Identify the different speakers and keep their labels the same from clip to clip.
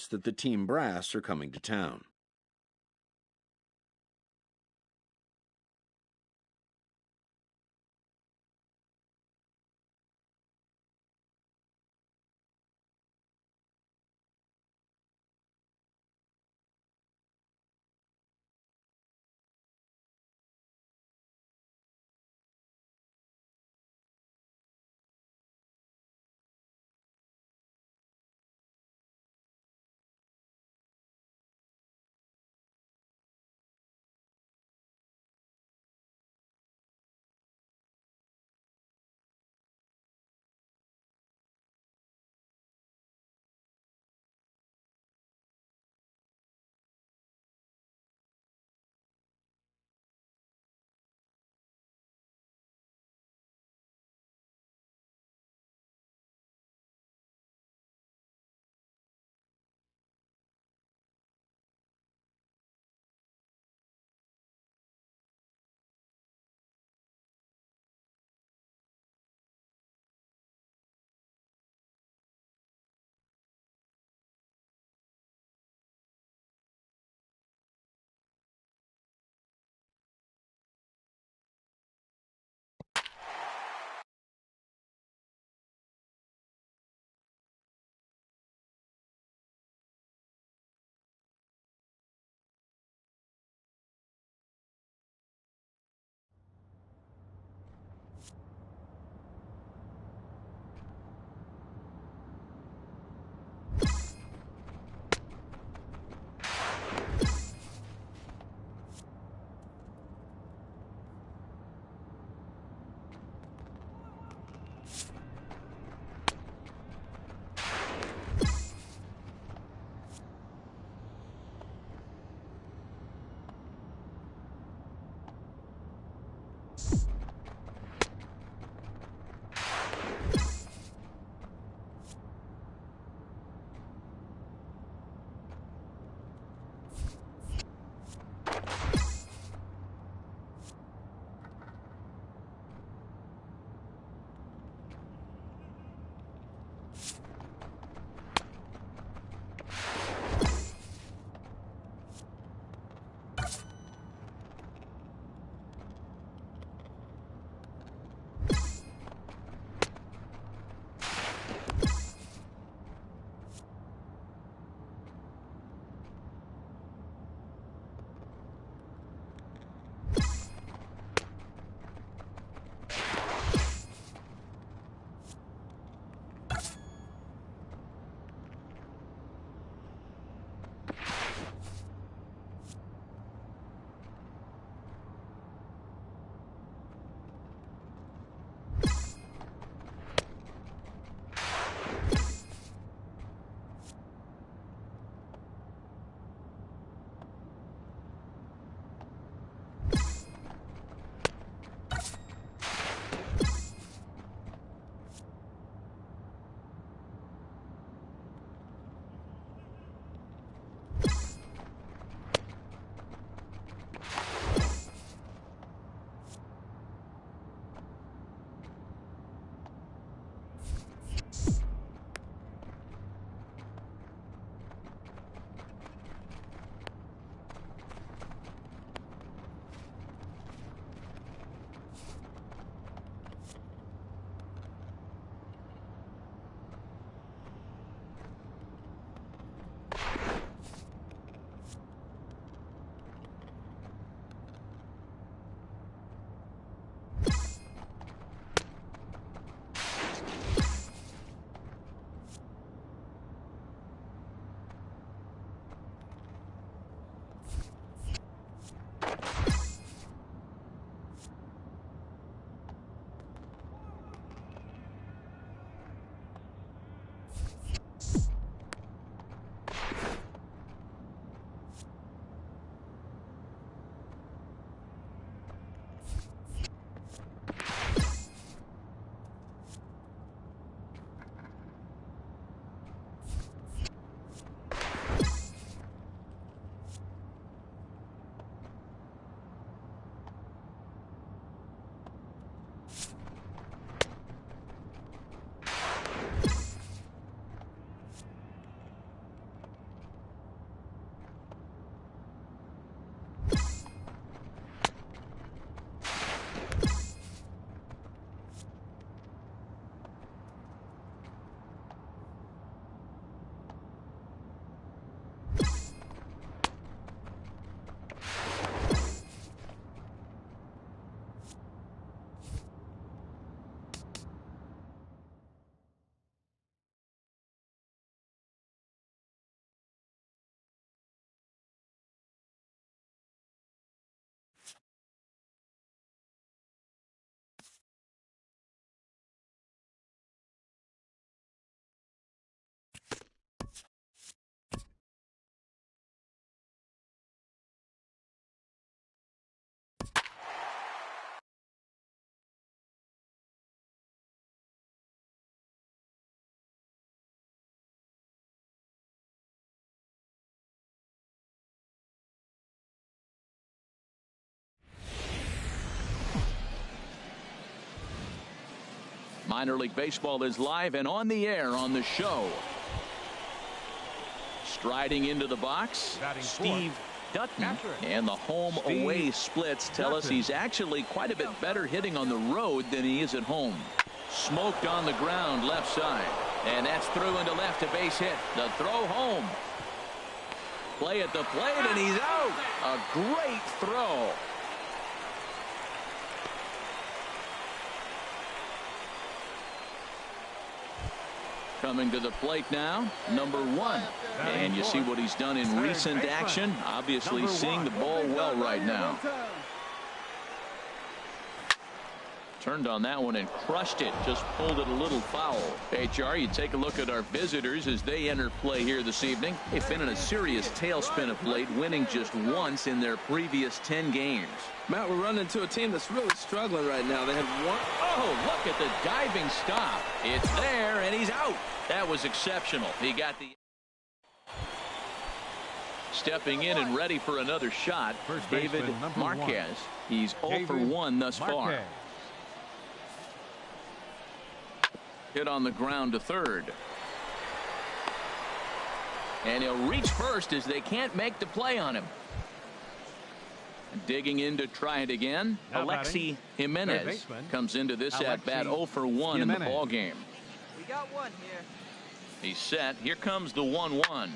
Speaker 1: that the team brass are coming to town.
Speaker 2: Minor League Baseball is live and on the air on the show. Striding into the box, Steve Dutton, and the home-away splits tell us he's actually quite a bit better hitting on the road than he is at home. Smoked on the ground left side, and that's through into left, a base hit. The throw home. Play at the plate, and he's out. A great throw. Coming to the plate now, number 1. And you see what he's done in recent action. Obviously seeing the ball well right now. Turned on that one and crushed it. Just pulled it a little foul. HR, you take a look at our visitors as they enter play here this evening. They've been in a serious tailspin of late, winning just once in their previous 10 games.
Speaker 3: Matt, we're running into a team that's really struggling right now. They had one.
Speaker 2: Oh, look at the diving stop. It's there, and he's out. That was exceptional. He got the... Stepping in and ready for another shot, David Marquez. He's 0 for 1 thus far. Hit on the ground to third. And he'll reach first as they can't make the play on him. Digging in to try it again. Alexi Jimenez comes into this at-bat 0 for 1 in the ball game.
Speaker 4: We got one here.
Speaker 2: He's set. Here comes the 1-1.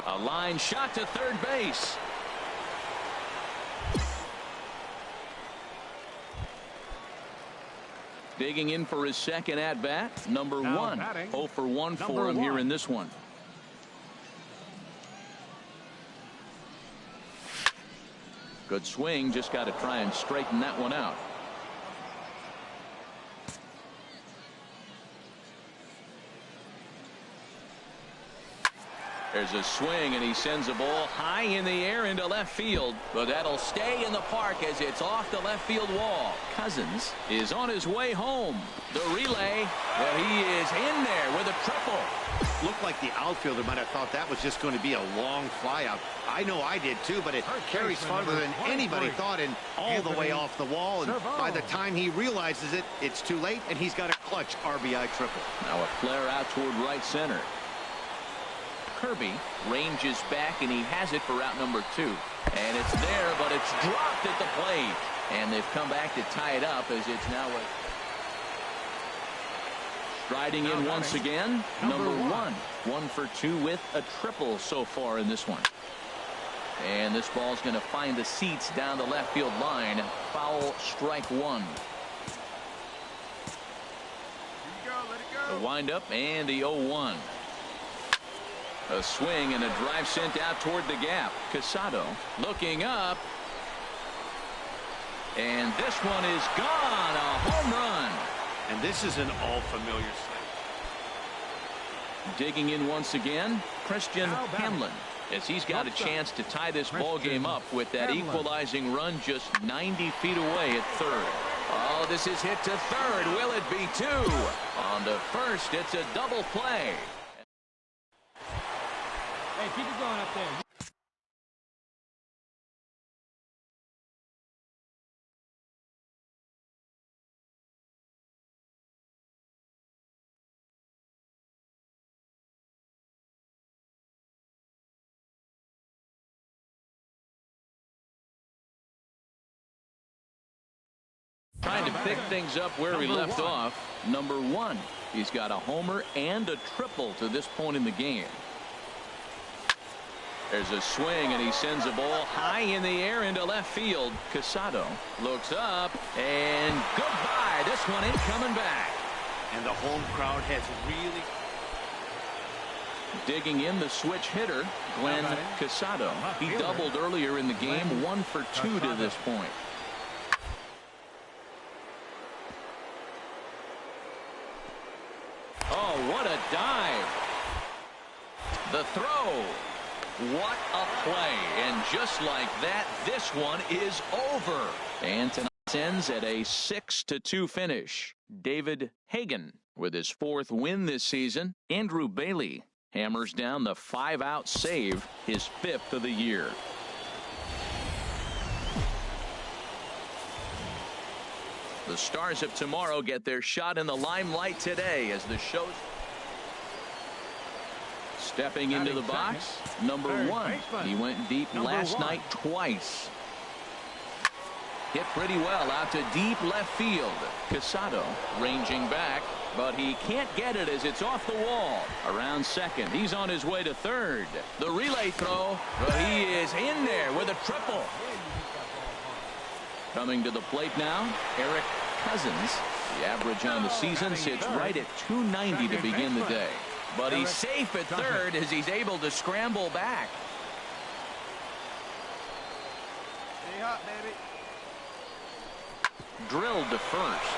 Speaker 2: A line shot to third base. Digging in for his second at-bat, number 1. 0 for 1 for him here in this one. Good swing, just got to try and straighten that one out. There's a swing, and he sends a ball high in the air into left field, but that'll stay in the park as it's off the left field wall. Cousins is on his way home. The relay, well, he is in there with a triple.
Speaker 5: Looked like the outfielder might have thought that was just going to be a long fly out. I know I did too, but it carries farther than anybody thought, and all the way off the wall. And by the time he realizes it, it's too late, and he's got a clutch RBI triple.
Speaker 2: Now a flare out toward right center. Kirby ranges back, and he has it for route number 2. And it's there, but it's dropped at the plate. And they've come back to tie it up as it's now a... Striding in once again, number 1. 1 for 2 with a triple so far in this one. And this ball's going to find the seats down the left field line. Foul, strike 1. The windup and the 0-1. A swing and a drive sent out toward the gap. Casado looking up. And this one is gone. A home run.
Speaker 5: And this is an all-familiar sight.
Speaker 2: Digging in once again, Christian Hamlin, as he's got a chance to tie this ball game up with that equalizing run just 90 feet away at third. Oh, this is hit to third. Will it be 2? On to first, it's a double play.
Speaker 4: Hey, keep it going up there.
Speaker 2: Trying to pick things up where he left off. Number 1. He's got a homer and a triple to this point in the game. There's a swing, and he sends a ball high in the air into left field. Casado looks up, and goodbye. This one ain't coming back.
Speaker 5: And the home crowd has really...
Speaker 2: Digging in, the switch hitter, Glenn Casado. He doubled earlier in the game, 1 for 2 to this point. Oh, what a dive. The throw. What a play. And just like that, this one is over. And tonight ends at a 6-2 finish. David Hagan with his 4th win this season. Andrew Bailey hammers down the 5-out save, his 5th of the year. The stars of tomorrow get their shot in the limelight today as the show. Stepping into the box, number 1. He went deep last night twice. Hit pretty well out to deep left field. Casado ranging back, but he can't get it as it's off the wall. Around second, he's on his way to third. The relay throw, but he is in there with a triple. Coming to the plate now, Eric Cousins. The average on the season sits right at 290 to begin the day. But he's safe at third as he's able to scramble back.
Speaker 4: Stay hot, baby.
Speaker 2: Drilled to first.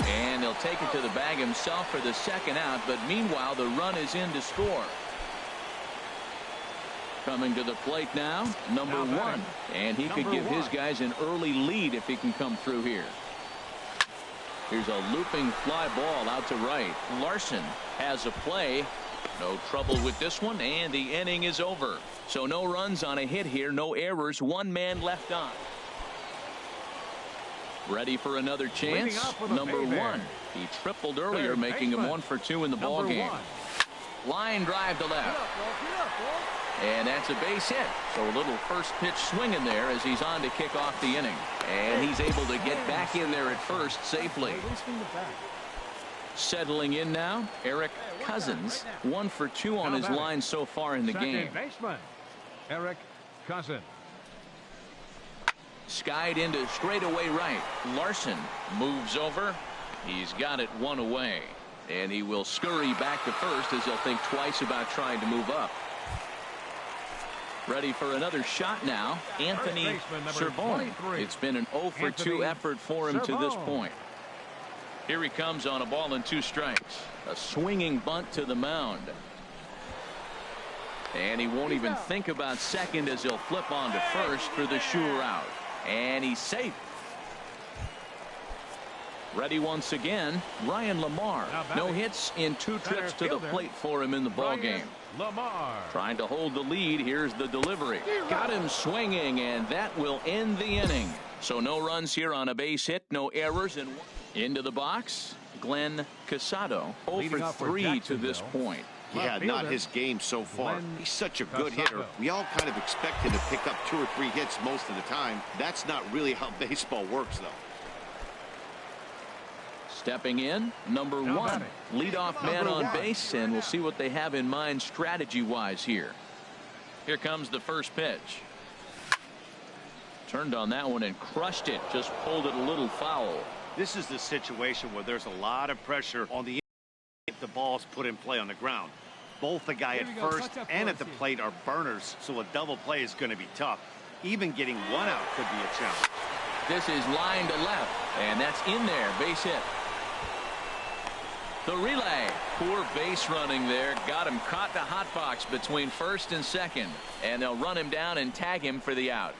Speaker 2: And he'll take it to the bag himself for the second out, but meanwhile the run is in to score. Coming to the plate now, number 1. And he could give his guys an early lead if he can come through here. Here's a looping fly ball out to right. Larson has a play. No trouble with this one, and the inning is over. So no runs on a hit here, no errors, 1 man left on. Ready for another chance. Number 1. He tripled earlier, making him 1 for 2 in the ball game. Line drive to left. And that's a base hit. So a little first pitch swing in there as he's on to kick off the inning. And he's able to get back in there at first safely. Settling in now, Eric Cousins. 1 for 2 on his line so far in the game.
Speaker 6: Eric Cousins.
Speaker 2: Skied into straightaway right. Larson moves over. He's got it 1 away. And he will scurry back to first as he'll think twice about trying to move up. Ready for another shot now, Anthony Servone. It's been an 0 for 2 effort for him to this point. Here he comes on a ball and 2 strikes. A swinging bunt to the mound. And he won't even think about second as he'll flip on to first for the sure out. And he's safe. Ready once again, Ryan Lamar. No hits in 2 trips to the plate for him in the ball game.
Speaker 6: Lamar.
Speaker 2: Trying to hold the lead. Here's the delivery. Got him swinging, and that will end the inning. So no runs here on a base hit, no errors. And into the box, Glenn Casado. 0 for 3 to this point.
Speaker 5: Yeah, not his game so far. He's such a good hitter. We all kind of expect him to pick up 2 or 3 hits most of the time. That's not really how baseball works, though.
Speaker 2: Stepping in, number 1. Leadoff man on base, and we'll see what they have in mind strategy-wise here. Here comes the first pitch. Turned on that one and crushed it. Just pulled it a little foul.
Speaker 5: This is the situation where there's a lot of pressure on the if the ball's put in play on the ground. Both the guy at first and at the plate are burners, so a double play is going to be tough. Even getting 1 out could be a challenge.
Speaker 2: This is line to left, and that's in there. Base hit. The relay. Poor base running there. Got him caught in a hot box between first and second. And they'll run him down and tag him for the out.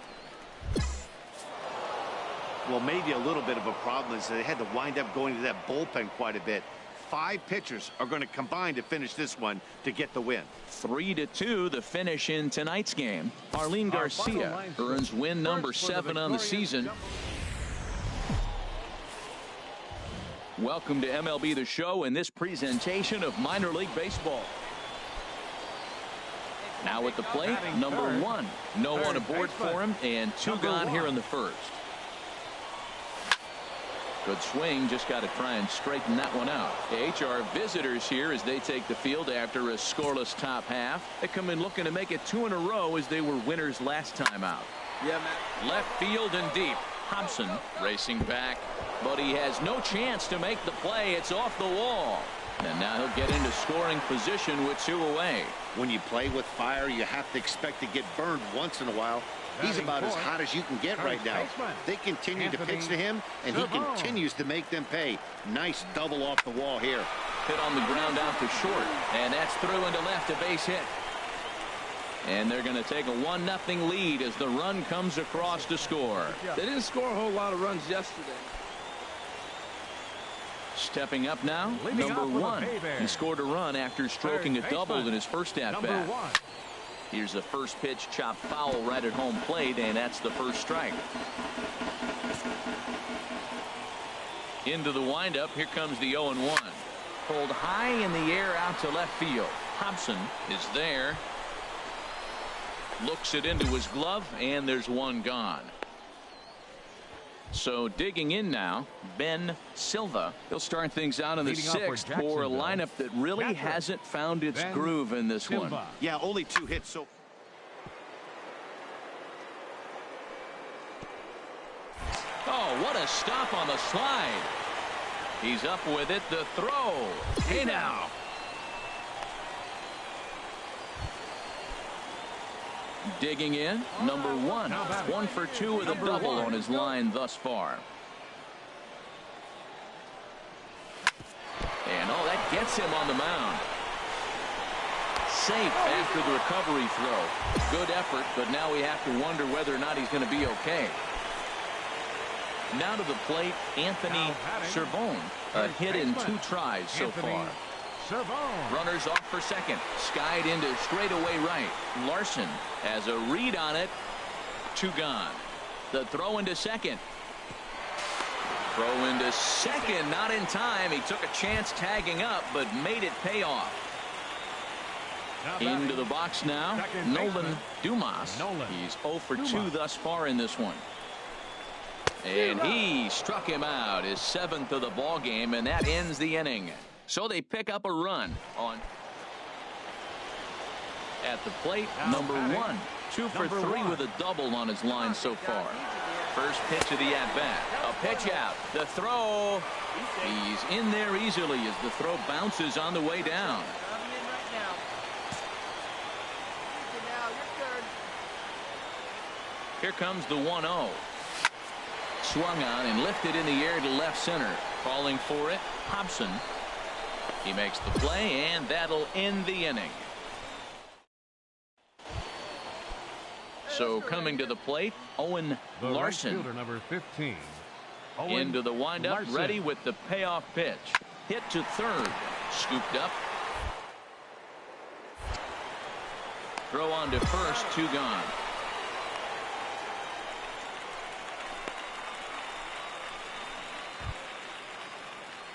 Speaker 5: Well, maybe a little bit of a problem is they had to wind up going to that bullpen quite a bit. 5 pitchers are going to combine to finish this one to get the win.
Speaker 2: 3-2 the finish in tonight's game. Arlene Garcia earns win number 7 on the season. Welcome to MLB The Show in this presentation of minor league baseball. Now at the plate, number 1. No one aboard for him, and 2 gone here in the first. Good swing, just got to try and straighten that one out. The HR visitors here as they take the field after a scoreless top half. They come in looking to make it 2 in a row as they were winners last time out.
Speaker 3: Yeah, man.
Speaker 2: Left field and deep. Hobson racing back, but he has no chance to make the play. It's off the wall. And now he'll get into scoring position with 2 away.
Speaker 5: When you play with fire, you have to expect to get burned once in a while. He's about as hot as you can get right now. They continue to pitch to him, and he continues to make them pay. Nice double off the wall here.
Speaker 2: Hit on the ground out to short, and that's through into left, a base hit. And they're going to take a 1-0 lead as the run comes across to score.
Speaker 3: They didn't score a whole lot of runs yesterday.
Speaker 2: Stepping up now, number 1. He scored a run after stroking a double in his first at-bat. Here's the first pitch, chopped foul right at home plate, and that's the first strike. Into the windup. Here comes the 0-1. Pulled high in the air out to left field. Hobson is there. Looks it into his glove, and there's one gone. So digging in now, Ben Silva. He'll start things out in the sixth for a lineup that really hasn't found its groove in this one.
Speaker 5: Yeah, only 2 hits. So
Speaker 2: oh, what a stop on the slide. He's up with it. The throw. Hey now. Digging in, number 1. 1 for 2 with a double on his line thus far. And oh, that gets him on the mound. Safe after the recovery throw. Good effort, but now we have to wonder whether or not he's going to be okay. Now to the plate, Anthony Servone. A hit in 2 tries so far. Runners off for second. Skied into straightaway right. Larson has a read on it. 2 gone. The throw into second. Throw into second. Not in time. He took a chance tagging up, but made it pay off. Into the box now, Nolan Dumas. He's 0 for 2 thus far in this one. And he struck him out, his 7th of the ball game, and that ends the inning. So they pick up a run on at the plate. Number 1, 2 for 3 with a double on his line so far. First pitch of the at-bat. A pitch out. The throw. He's in there easily as the throw bounces on the way down. Here comes the 1-0. Swung on and lifted in the air to left center. Calling for it, Hobson. He makes the play, and that'll end the inning. So coming to the plate, Owen Larson.
Speaker 6: Right number 15.
Speaker 2: Into the windup,
Speaker 6: Larson.
Speaker 2: ready with the payoff pitch. Hit to third. Scooped up. Throw on to first, 2 gone.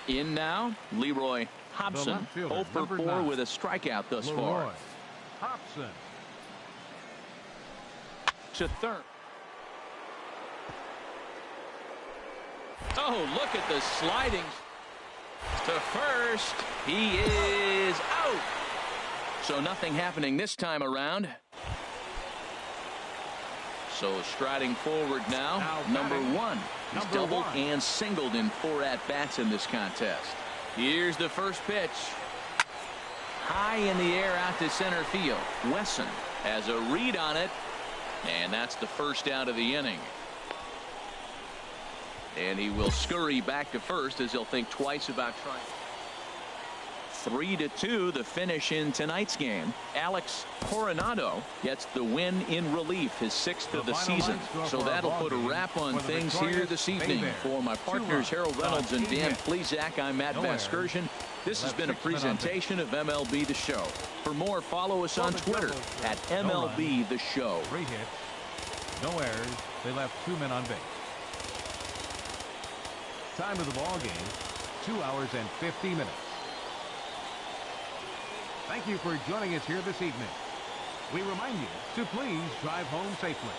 Speaker 2: In now, Leroy Hobson, 0 for 4 with a strikeout thus far.
Speaker 6: Hobson.
Speaker 2: To third. Oh, look at the sliding. To first. He is out. So nothing happening this time around. So striding forward now, number 1. He's doubled and singled in 4 at-bats in this contest. Here's the first pitch. High in the air out to center field. Wesson has a read on it, and that's the first out of the inning. And he will scurry back to first as he'll think twice about trying. 3-2 the finish in tonight's game. Alex Coronado gets the win in relief, his 6th of the season. So that'll put a wrap on things here this evening. For my partners Harold Reynolds and Dan Plesac, I'm Matt Vasgersian. This has been a presentation of MLB The Show. For more, follow us on Twitter at MLB The Show.
Speaker 6: 3 hits, no errors. They left 2 men on base. Time of the ball game, 2 hours and 50 minutes. Thank you for joining us here this evening. We remind you to please drive home safely.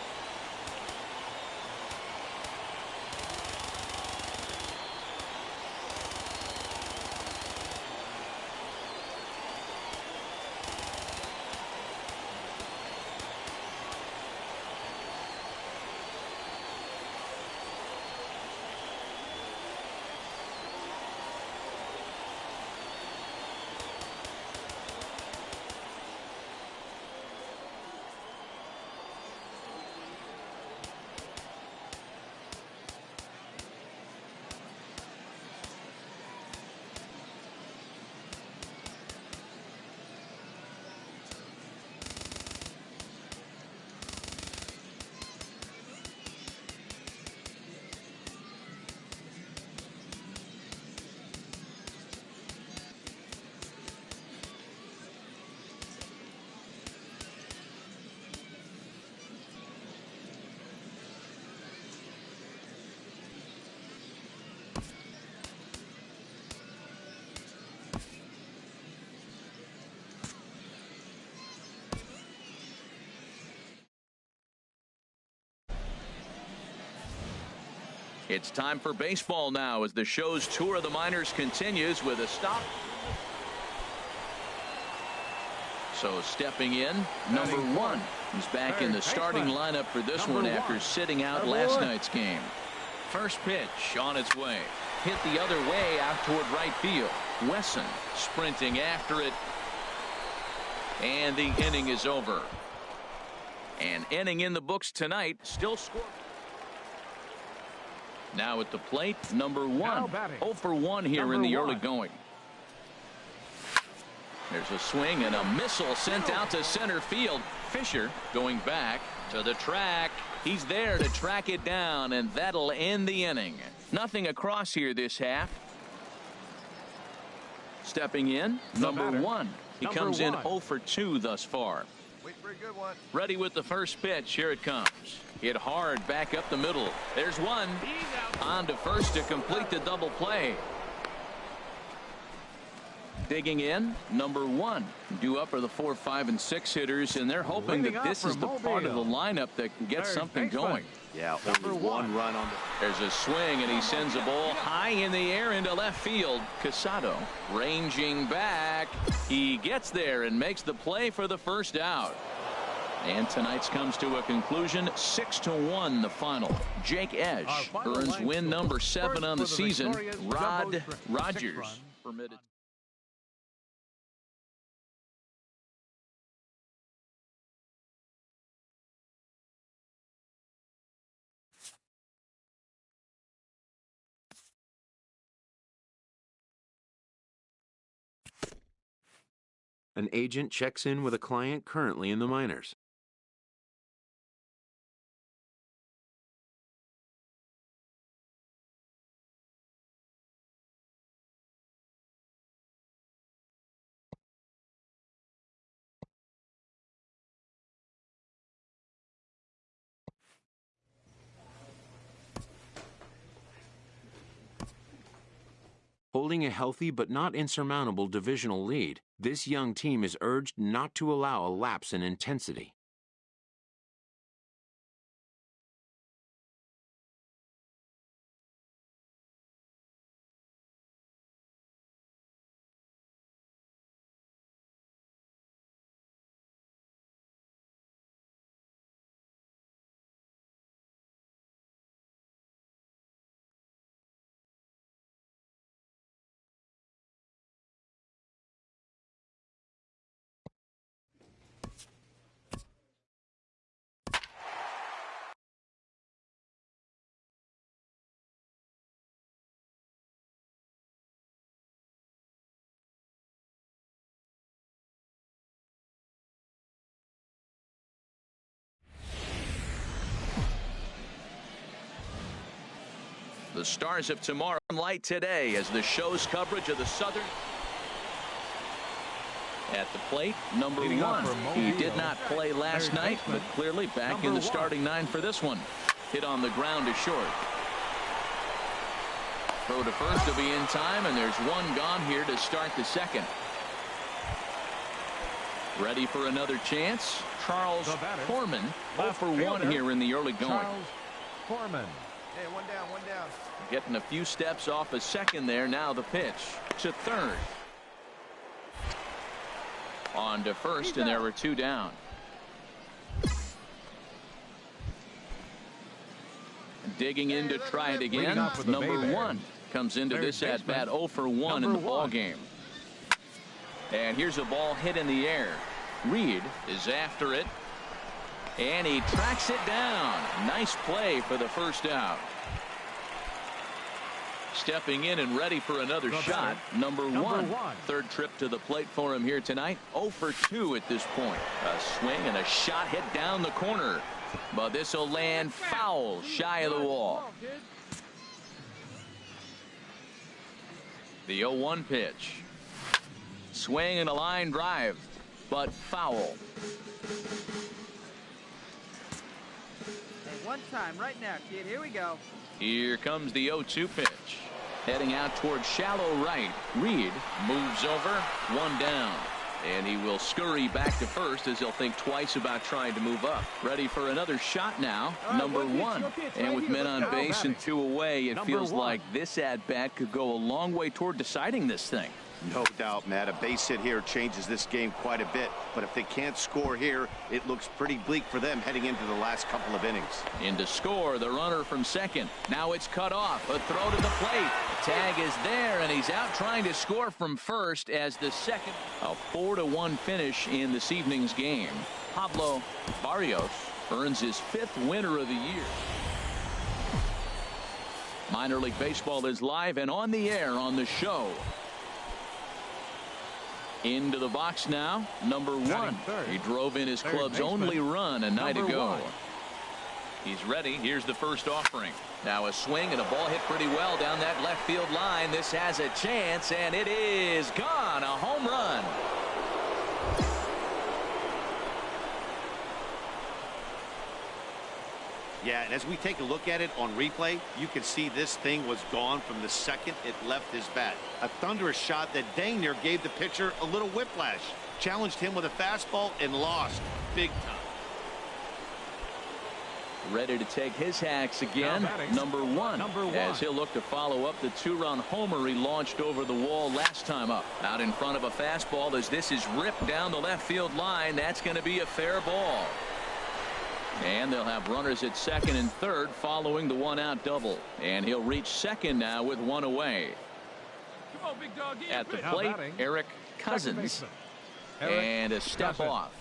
Speaker 2: It's time for baseball now as the show's tour of the minors continues with a stop. So stepping in, number 1. He's back in the starting lineup for this one after sitting out last night's game. First pitch on its way. Hit the other way out toward right field. Wesson sprinting after it. And the inning is over. An inning in the books tonight. Still scoring. Now at the plate, number 1. 0 for 1 here in the early going. There's a swing and a missile sent out to center field. Fisher going back to the track. He's there to track it down, and that'll end the inning. Nothing across here this half. Stepping in, number 1. He comes in 0 for 2 thus far.
Speaker 4: Wait for a good one.
Speaker 2: Ready with the first pitch. Here it comes. Hit hard back up the middle. There's one. On to first to complete the double play. Digging in, number 1. Due up are the 4, 5, and 6 hitters, and they're hoping that this is the part of the lineup that can get something going.
Speaker 5: Yeah, only one run on the...
Speaker 2: There's a swing, and he sends a ball high in the air into left field. Casado ranging back. He gets there and makes the play for the first out. And tonight's comes to a conclusion, 6-1 the final. Jake Esch earns win number 7 on the season. Rod Rogers permitted.
Speaker 1: An agent checks in with a client currently in the minors. Holding a healthy but not insurmountable divisional lead, this young team is urged not to allow a lapse in intensity.
Speaker 2: The stars of tomorrow light today as the show's coverage of the Southern. At the plate, number 1. He did not play last night, but clearly back in the starting 9 for this one. Hit on the ground to short. Throw to first will be in time, and there's one gone here to start the second. Ready for another chance. Charles Foreman, 0 for 1 here in the early going.
Speaker 6: Charles Foreman.
Speaker 4: Hey, one down, one down.
Speaker 2: Getting a few steps off a second there. Now the pitch to third. On to first, and there were 2 down. Digging in to try it again. Number 1 comes into this at bat 0 for 1 in the ball game. And here's a ball hit in the air. Reed is after it. And he tracks it down. Nice play for the first out. Stepping in and ready for another shot. Number 1. Third trip to the plate for him here tonight. 0 for 2 at this point. A swing and a shot hit down the corner. But this will land foul shy of the wall. The 0-1 pitch. Swing and a line drive. But foul.
Speaker 4: One time right now, kid. Here we go.
Speaker 2: Here comes the 0-2 pitch. Heading out towards shallow right. Reed moves over. 1 down. And he will scurry back to first as he'll think twice about trying to move up. Ready for another shot now. Number one. And with men on base and 2 away, it feels like this at-bat could go a long way toward deciding this thing.
Speaker 5: No doubt, Matt. A base hit here changes this game quite a bit. But if they can't score here, it looks pretty bleak for them heading into the last couple of innings.
Speaker 2: In to score, the runner from second. Now it's cut off. A throw to the plate. The tag is there, and he's out trying to score from first as the second. A 4-1 finish in this evening's game. Pablo Barrios earns his 5th winner of the year. Minor League Baseball is live and on the air on the show. Into the box now, number one. He drove in his club's only run a night ago. He's ready. Here's the first offering. Now a swing and a ball hit pretty well down that left field line. This has a chance, and it is gone. A home run.
Speaker 5: Yeah, and as we take a look at it on replay, you can see this thing was gone from the second it left his bat. A thunderous shot that dang near gave the pitcher a little whiplash. Challenged him with a fastball and lost big time.
Speaker 2: Ready to take his hacks again. Number one. As he'll look to follow up the 2-run homer he launched over the wall last time up. Out in front of a fastball as this is ripped down the left field line. That's going to be a fair ball. And they'll have runners at second and third following the 1-out double. And he'll reach second now with 1 away. At the plate, Eric Cousins. And a step off.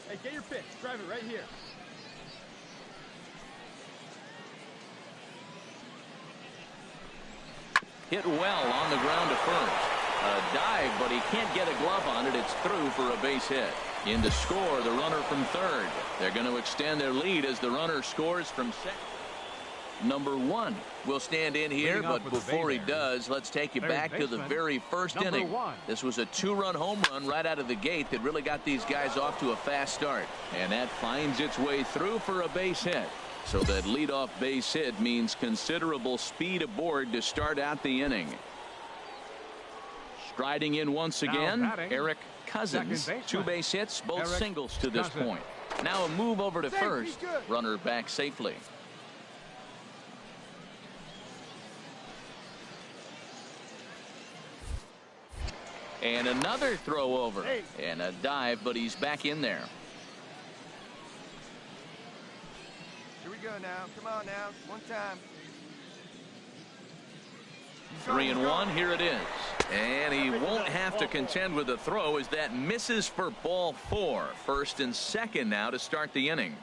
Speaker 4: Hey, get your pitch. Drive it right here.
Speaker 2: Hit well on the ground to first. A dive, but he can't get a glove on it. It's through for a base hit. In to score, the runner from third. They're going to extend their lead as the runner scores from second. Number one will stand in here, but before he does, let's take you back to the very first inning. This was a 2-run home run right out of the gate that really got these guys off to a fast start. And that finds its way through for a base hit. So that leadoff base hit means considerable speed aboard to start out the inning. Striding in once again, Eric Cousins. 2 base hits, both singles to this point. Now a move over to first. Runner back safely. And another throw over. And a dive, but he's back in there.
Speaker 4: Here we go now. Come on now. One time.
Speaker 2: 3-1. Here it is. And he won't have to contend with the throw as that misses for ball 4. First and second now to start the inning.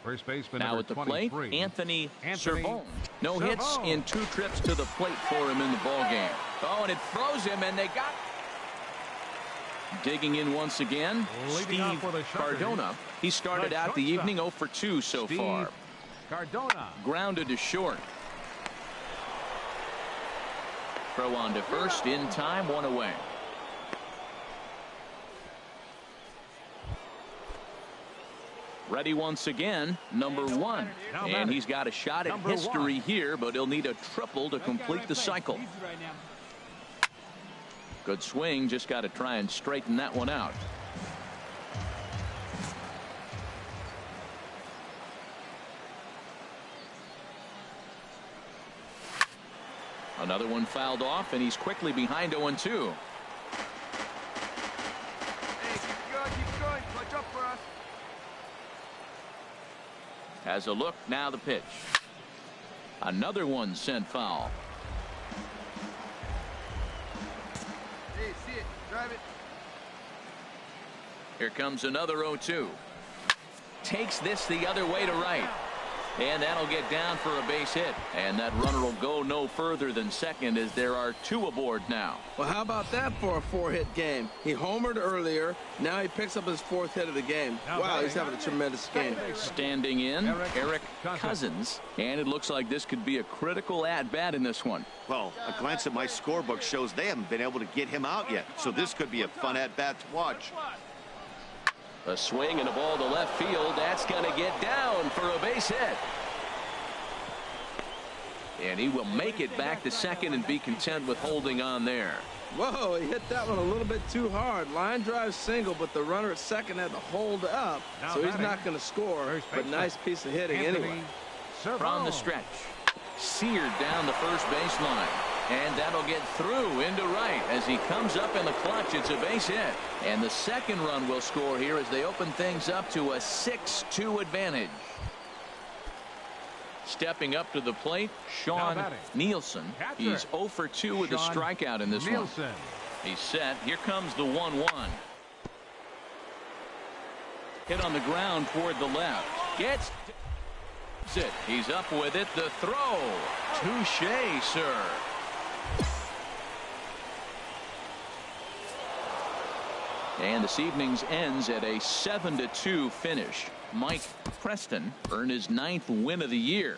Speaker 6: First baseman
Speaker 2: now at the plate, Anthony Servone. No hits in 2 trips to the plate for him in the ball game. Oh, and it throws him, and they got. Digging in once again, Steve Cardona. He started out the evening 0 for 2 so far.
Speaker 6: Cardona
Speaker 2: grounded to short. Throw on to first in time, 1 away. Ready once again, number one. And he's got a shot at history here, but he'll need a triple to complete the cycle. Good swing, just got to try and straighten that one out. Another one fouled off, and he's quickly behind 0-2.
Speaker 4: Hey, keep going. Clutch up for us.
Speaker 2: Has a look, now the pitch. Another one sent foul.
Speaker 4: Hey, see it. Drive it.
Speaker 2: Here comes another 0-2. Takes this the other way to right. And that'll get down for a base hit. And that runner will go no further than second as there are 2 aboard now.
Speaker 3: Well, how about that for a 4-hit game? He homered earlier. Now he picks up his 4th hit of the game. Wow, he's having a tremendous game.
Speaker 2: Standing in, Eric Cousins. And it looks like this could be a critical at-bat in this one.
Speaker 5: Well, a glance at my scorebook shows they haven't been able to get him out yet. So this could be a fun at-bat to watch.
Speaker 2: A swing and a ball to left field. That's going to get down for a base hit. And he will make it back to second and be content with holding on there.
Speaker 3: Whoa, he hit that one a little bit too hard. Line drive single, but the runner at second had to hold up, so he's not going to score. But nice piece of hitting anyway.
Speaker 2: From the stretch, seared down the first baseline. And that'll get through into right as he comes up in the clutch. It's a base hit. And the second run will score here as they open things up to a 6-2 advantage. Stepping up to the plate, Sean Nielsen. He's 0 for 2 with a strikeout in this one. He's set. Here comes the 1-1. Hit on the ground toward the left. Gets it. He's up with it. The throw. Touche, sir. And this evening's ends at a 7-2 finish. Mike Preston earned his 9th win of the year.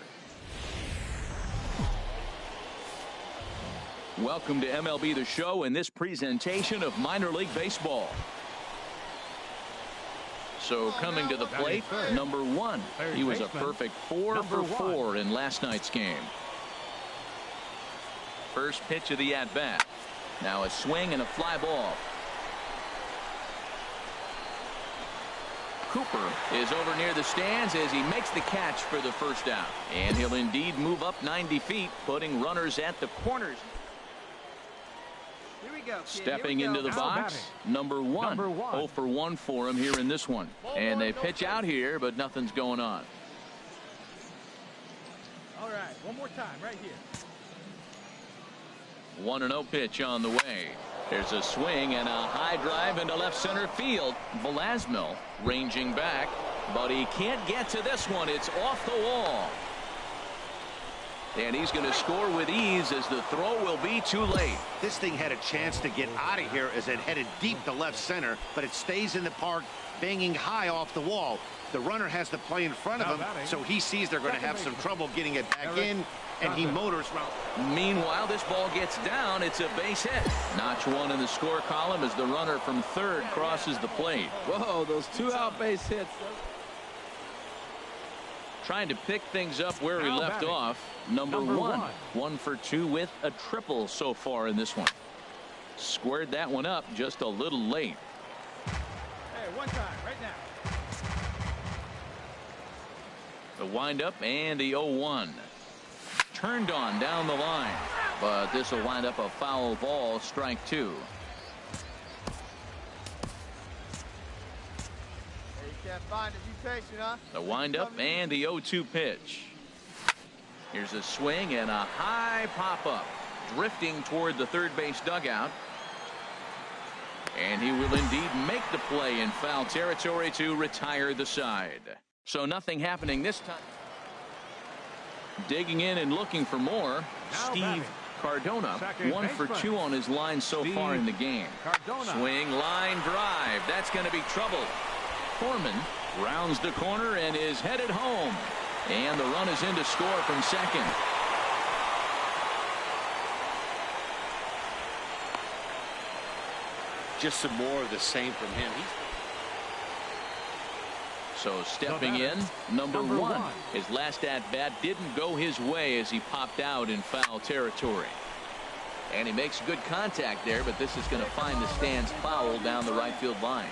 Speaker 2: Welcome to MLB The Show in this presentation of minor league baseball. So coming to the plate, number 1. He was a perfect 4 for 4 in last night's game. First pitch of the at-bat. Now a swing and a fly ball. Cooper is over near the stands as he makes the catch for the first out. And he'll indeed move up 90 feet, putting runners at the corners.
Speaker 4: Here we go, kid.
Speaker 2: Stepping into the box, number 1. 0 for 1 for him here in this one. And they pitch out here, but nothing's going on.
Speaker 4: All right, one more time right here.
Speaker 2: 1-0 pitch on the way. There's a swing and a high drive into left center field. Velasquez ranging back, but he can't get to this one. It's off the wall. And he's going to score with ease as the throw will be too late.
Speaker 5: This thing had a chance to get out of here as it headed deep to left center, but it stays in the park, banging high off the wall. The runner has the play in front of him, so he sees they're going to have some trouble getting it back in, and he motors around.
Speaker 2: Meanwhile, this ball gets down. It's a base hit. Notch 1 in the score column as the runner from third crosses the plate.
Speaker 3: Whoa, those 2 out base hits.
Speaker 2: Trying to pick things up where he left off. Number 1. 1 for 2 with a triple so far in this one. Squared that one up just a little late.
Speaker 4: Hey, one time right now.
Speaker 2: The windup and the 0-1. Turned on down the line, but this will wind up a foul ball, strike 2.
Speaker 4: Hey, you can't find it. Be patient, huh?
Speaker 2: The windup and the 0-2 pitch. Here's a swing and a high pop-up, drifting toward the third base dugout. And he will indeed make the play in foul territory to retire the side. So nothing happening this time. Digging in and looking for more, Steve Cardona. 1 for 2 on his line so far in the game. Swing, line drive. That's going to be trouble. Foreman rounds the corner and is headed home. And the run is in to score from second.
Speaker 5: Just some more of the same from him.
Speaker 2: So stepping in, number 1. His last at-bat didn't go his way as he popped out in foul territory. And he makes good contact there, but this is going to find the stands foul down the right field line.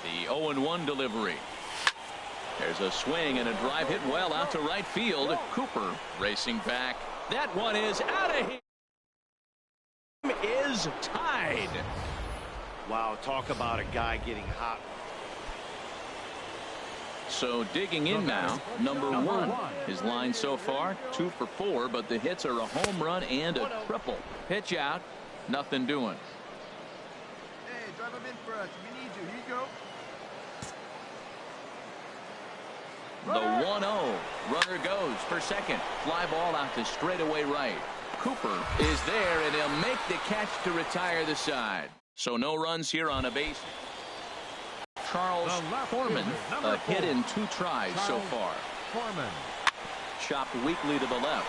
Speaker 2: The 0-1 delivery. There's a swing and a drive hit well out to right field. Cooper racing back. That one is out of here. Is tied.
Speaker 5: Wow, talk about a guy getting hot.
Speaker 2: So digging in now, number 1. His line so far, 2 for 4, but the hits are a home run and a triple. Pitch out, nothing doing.
Speaker 4: Hey, drive him in for us. We need you. Here you go.
Speaker 2: The 1-0. Runner goes for second. Fly ball out to straightaway right. Cooper is there, and he'll make the catch to retire the side. So no runs here on a base. Charles Foreman, a hit in 2 tries so far.
Speaker 6: Foreman.
Speaker 2: Chopped weakly to the left.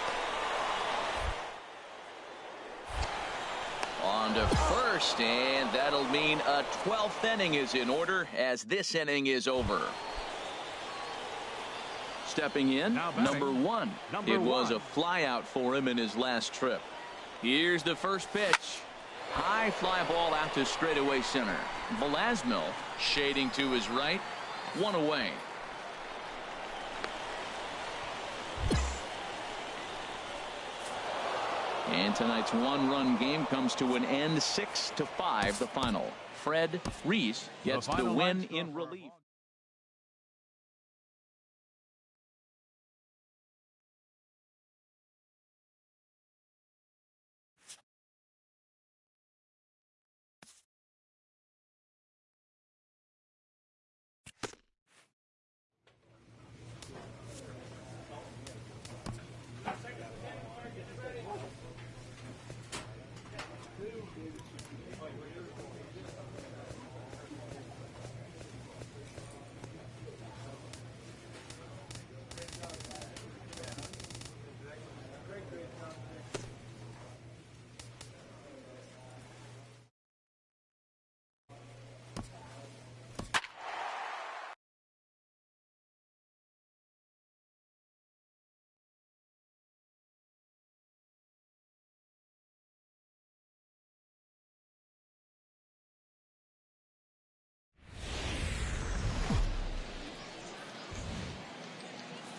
Speaker 2: On to first, and that'll mean a 12th inning is in order as this inning is over. Stepping in, number one. It was a flyout for him in his last trip. Here's the first pitch. High fly ball out to straightaway center. Velasquez shading to his right. One away. And tonight's one-run game comes to an end, 6-5 the final. Fred Reese gets the win in relief.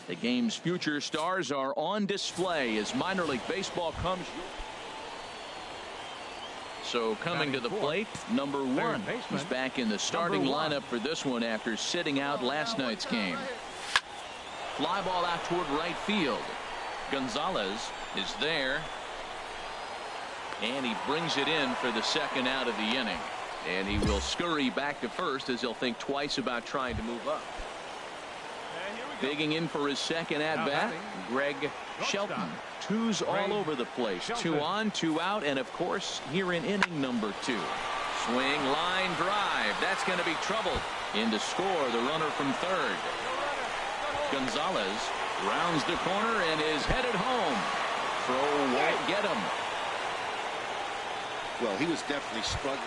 Speaker 2: The game's future stars are on display as minor league baseball comes. So coming to the plate, number one. He's back in the starting lineup for this one after sitting out last night's game. Fly ball out toward right field. Gonzalez is there. And he brings it in for the second out of the inning. And he will scurry back to first as he'll think twice about trying to move up. Digging in for his second at-bat, Greg Shelton. Twos all over the place. 2 on, 2 out, and of course, here in inning number 2. Swing, line, drive. That's going to be trouble. In to score, the runner from third. Gonzalez rounds the corner and is headed home. Throw won't get him.
Speaker 5: Well, he was definitely struggling.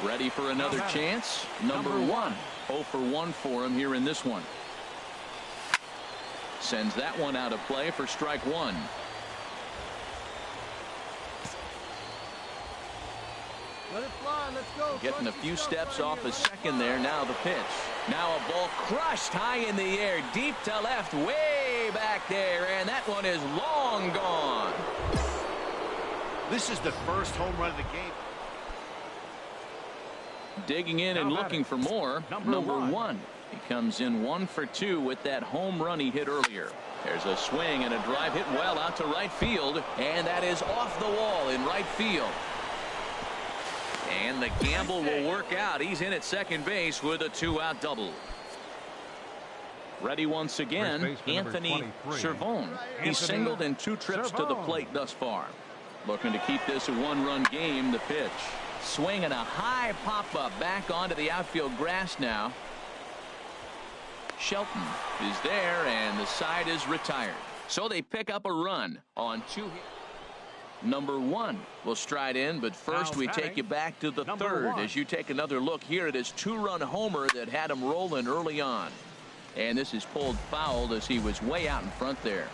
Speaker 2: Ready for another chance. Number one. 0 for 1 for him here in this one. Sends that one out of play for strike one.
Speaker 4: Let it fly. Let's go.
Speaker 2: Getting a few steps off a second there. Now the pitch. Now a ball crushed high in the air, deep to left, way back there, and that one is long gone.
Speaker 5: This is the first home run of the game.
Speaker 2: Digging in and looking for more. Number one. He comes in 1 for 2 with that home run he hit earlier. There's a swing and a drive hit well out to right field, and that is off the wall in right field. And the gamble will work out. He's in at second base with a 2-out double. Ready once again, Anthony Cervone. He's singled in 2 trips to the plate thus far. Looking to keep this a 1-run game. The pitch. Swing and a high pop-up back onto the outfield grass now. Shelton is there, and the side is retired. So they pick up a run on 2 hits. Number one will stride in, but first we take you back to the third as you take another look here at his 2-run homer that had him rolling early on. And this is pulled foul as he was way out in front there.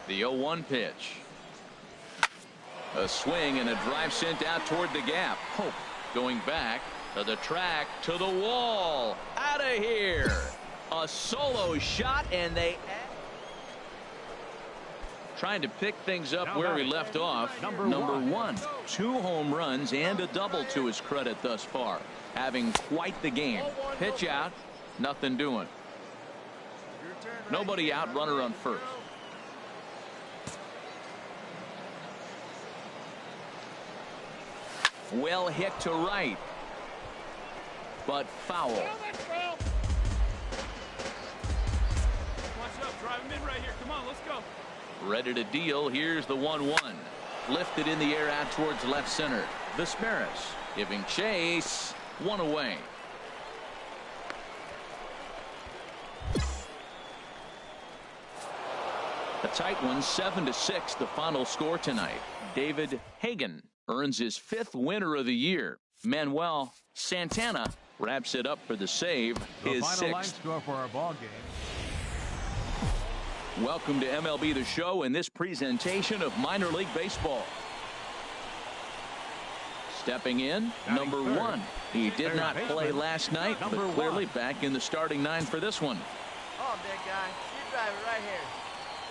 Speaker 2: The 0-1 pitch. A swing and a drive sent out toward the gap. Hope going back to the track, to the wall. Out of here. A solo shot, and they trying to pick things up where we left off. Number one. 2 home runs and a double to his credit thus far. Having quite the game. Pitch out. Nothing doing. Nobody out. Runner on first. Well hit to right, but foul.
Speaker 7: Watch up, drive him in right here. Come on, let's go.
Speaker 2: Ready to deal. Here's the 1-1. Lifted in the air out towards left center. Vesperis giving chase. 1 away. A tight one, 7-6, the final score tonight. David Hagan earns his 5th winner of the year. Manuel Santana Wraps it up for the save,
Speaker 6: The
Speaker 2: his
Speaker 6: final line
Speaker 2: sixth.
Speaker 6: score for our ball game.
Speaker 2: Welcome to MLB The Show in this presentation of minor league baseball. Stepping in, number
Speaker 6: third.
Speaker 2: 1. He did
Speaker 6: Third
Speaker 2: not play
Speaker 6: baseman,
Speaker 2: last night, but
Speaker 6: number
Speaker 2: clearly
Speaker 6: 1.
Speaker 2: back in the starting 9 for this one.
Speaker 4: Oh, big guy. You drive it right here.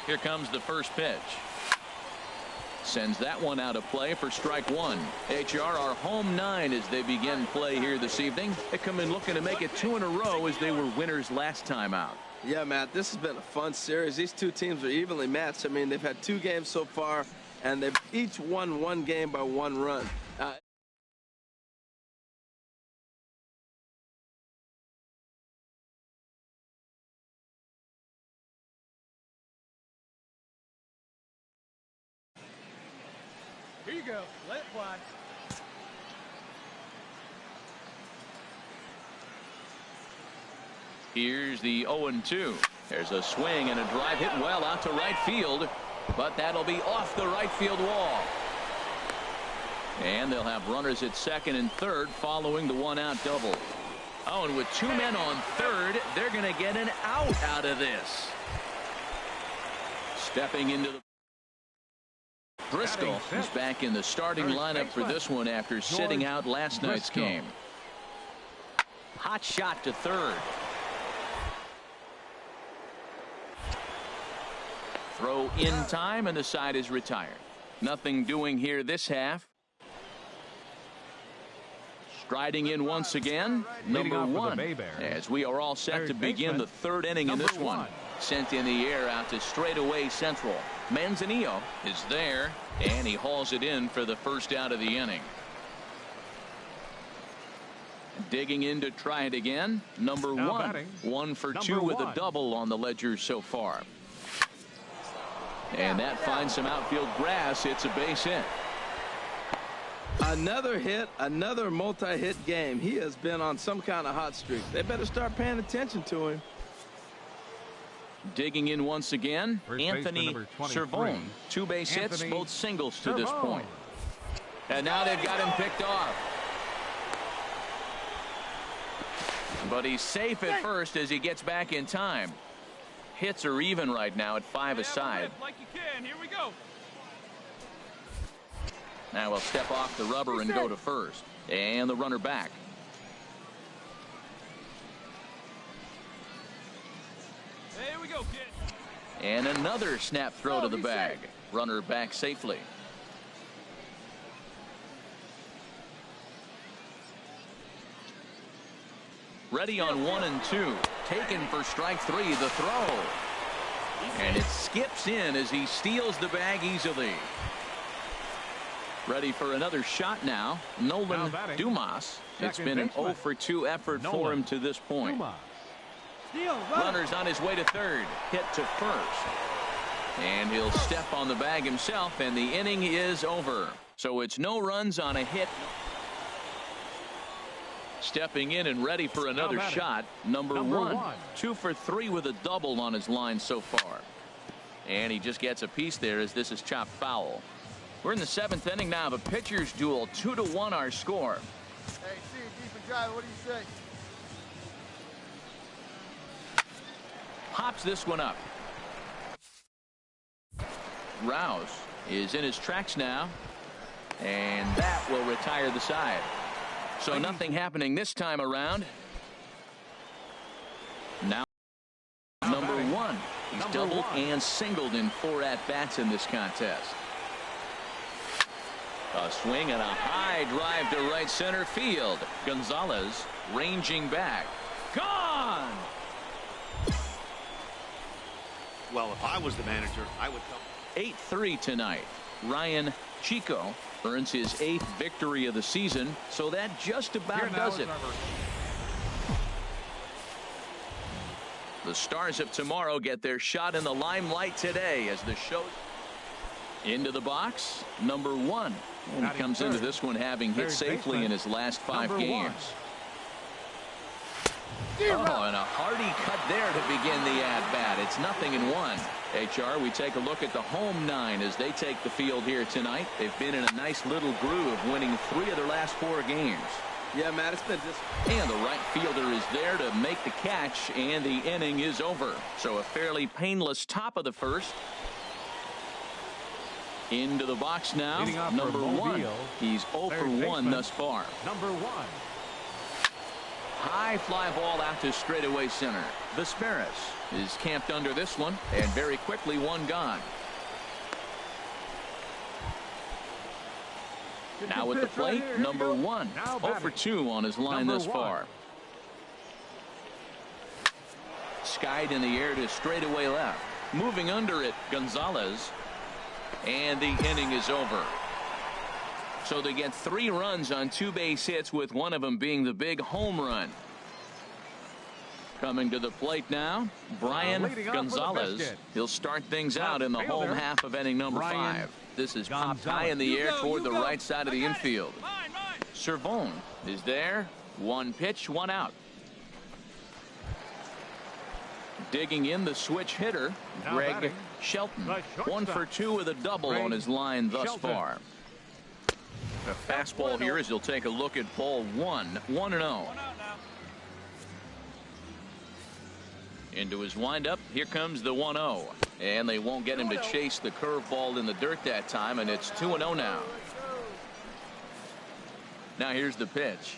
Speaker 2: Here comes the first pitch. Sends that one out of play for strike 1. HR, our home 9 as they begin play here this evening. They come in looking to make it 2 in a row as they were winners last time out.
Speaker 3: Yeah, Matt, this has been a fun series. These two teams are evenly matched. I mean, they've had 2 games so far, and they've each won 1 game by 1 run.
Speaker 7: Here you go. Let it fly.
Speaker 2: Here's the 0-2. There's a swing and a drive hit well out to right field, but that'll be off the right field wall. And they'll have runners at second and third following the 1-out double. Oh, and with 2 men on third, they're going to get an out of this. Stepping into the Driscoll is back in the starting lineup for this one after sitting out last night's game. Hot shot to third. Throw in time, and the side is retired. Nothing doing here this half. Striding in once again, number 1, as we are all set to begin the third inning in this one. Sent in the air out to straightaway central. Manzanillo is there, and he hauls it in for the first out of the inning. Digging in to try it again, number 1. 1 for 2 with a double on the ledger so far. And that finds some outfield grass. It's a base hit.
Speaker 3: Another hit, another multi-hit game. He has been on some kind of hot streak. They better start paying attention to him.
Speaker 2: Digging in once again,
Speaker 6: First
Speaker 2: Anthony Cervone. 2 base hits, both singles to this point. And now they've got him picked off. But he's safe at first as he gets back in time. Hits are even right now at 5 aside.
Speaker 7: Like you can. Here we go.
Speaker 2: Now we'll step off the rubber and go to first. And the runner back.
Speaker 7: There we go, kid.
Speaker 2: And another snap throw to the bag. Runner back safely. Ready on 1 and 2. Taken for strike 3. The throw. And it skips in as he steals the bag easily. Ready for another shot now. Nolan Dumas. It's been an 0 for 2 effort for him to this point. Runner's on his way to third. Hit to first. And he'll step on the bag himself, and the inning is over. So it's no runs on a hit. Stepping in and ready for another shot, number 1. 2 for 3 with a double on his line so far. And he just gets a piece there as this is chopped foul. We're in the 7th inning now of a pitcher's duel. 2-1 our score.
Speaker 4: Hey, see you deep and drive. What do you say?
Speaker 2: Hops this one up. Rouse is in his tracks now. And that will retire the side. So nothing happening this time around. Now number 1. He's doubled and singled in 4 at-bats in this contest. A swing and a high drive to right center field. Gonzalez ranging back. Gone!
Speaker 5: Well, if I was the manager, I would tell
Speaker 2: 8-3 tonight. Ryan Chico earns his 8th victory of the season, so that just about does it. The Stars of tomorrow get their shot in the limelight today as the show into the box. Number 1. And he comes into this one having hit safely in his last 5 games. Oh, and a hearty cut there to begin the at-bat. It's 0-1. HR, we take a look at the home 9 as they take the field here tonight. They've been in a nice little groove, winning 3 of their last 4 games.
Speaker 3: Yeah, Matt, it's been just...
Speaker 2: And the right fielder is there to make the catch, and the inning is over. So a fairly painless top of the first. Into the box now, number 1. He's 0 for 1 thus far.
Speaker 6: Number 1.
Speaker 2: High fly ball out to straightaway center. Vesperis is camped under this one, and very quickly one gone. Now at the plate, number 1. 0 for 2 on his line thus far. Skied in the air to straightaway left. Moving under it, Gonzalez. And the inning is over. So they get 3 runs on 2 base hits, with one of them being the big home run. Coming to the plate now, Brian Gonzalez. He'll start things out in the home half of inning number 5. This is popped high in the air toward the right side of the infield. Servone is there. 1 pitch, 1 out. Digging in, the switch hitter, Greg Shelton. 1 for 2 with a double on his line thus far. A fastball here as he'll take a look at ball 1. 1-0. Into his windup. Here comes the 1-0. And they won't get him to chase the curveball in the dirt that time, and it's 2-0 now. Now here's the pitch.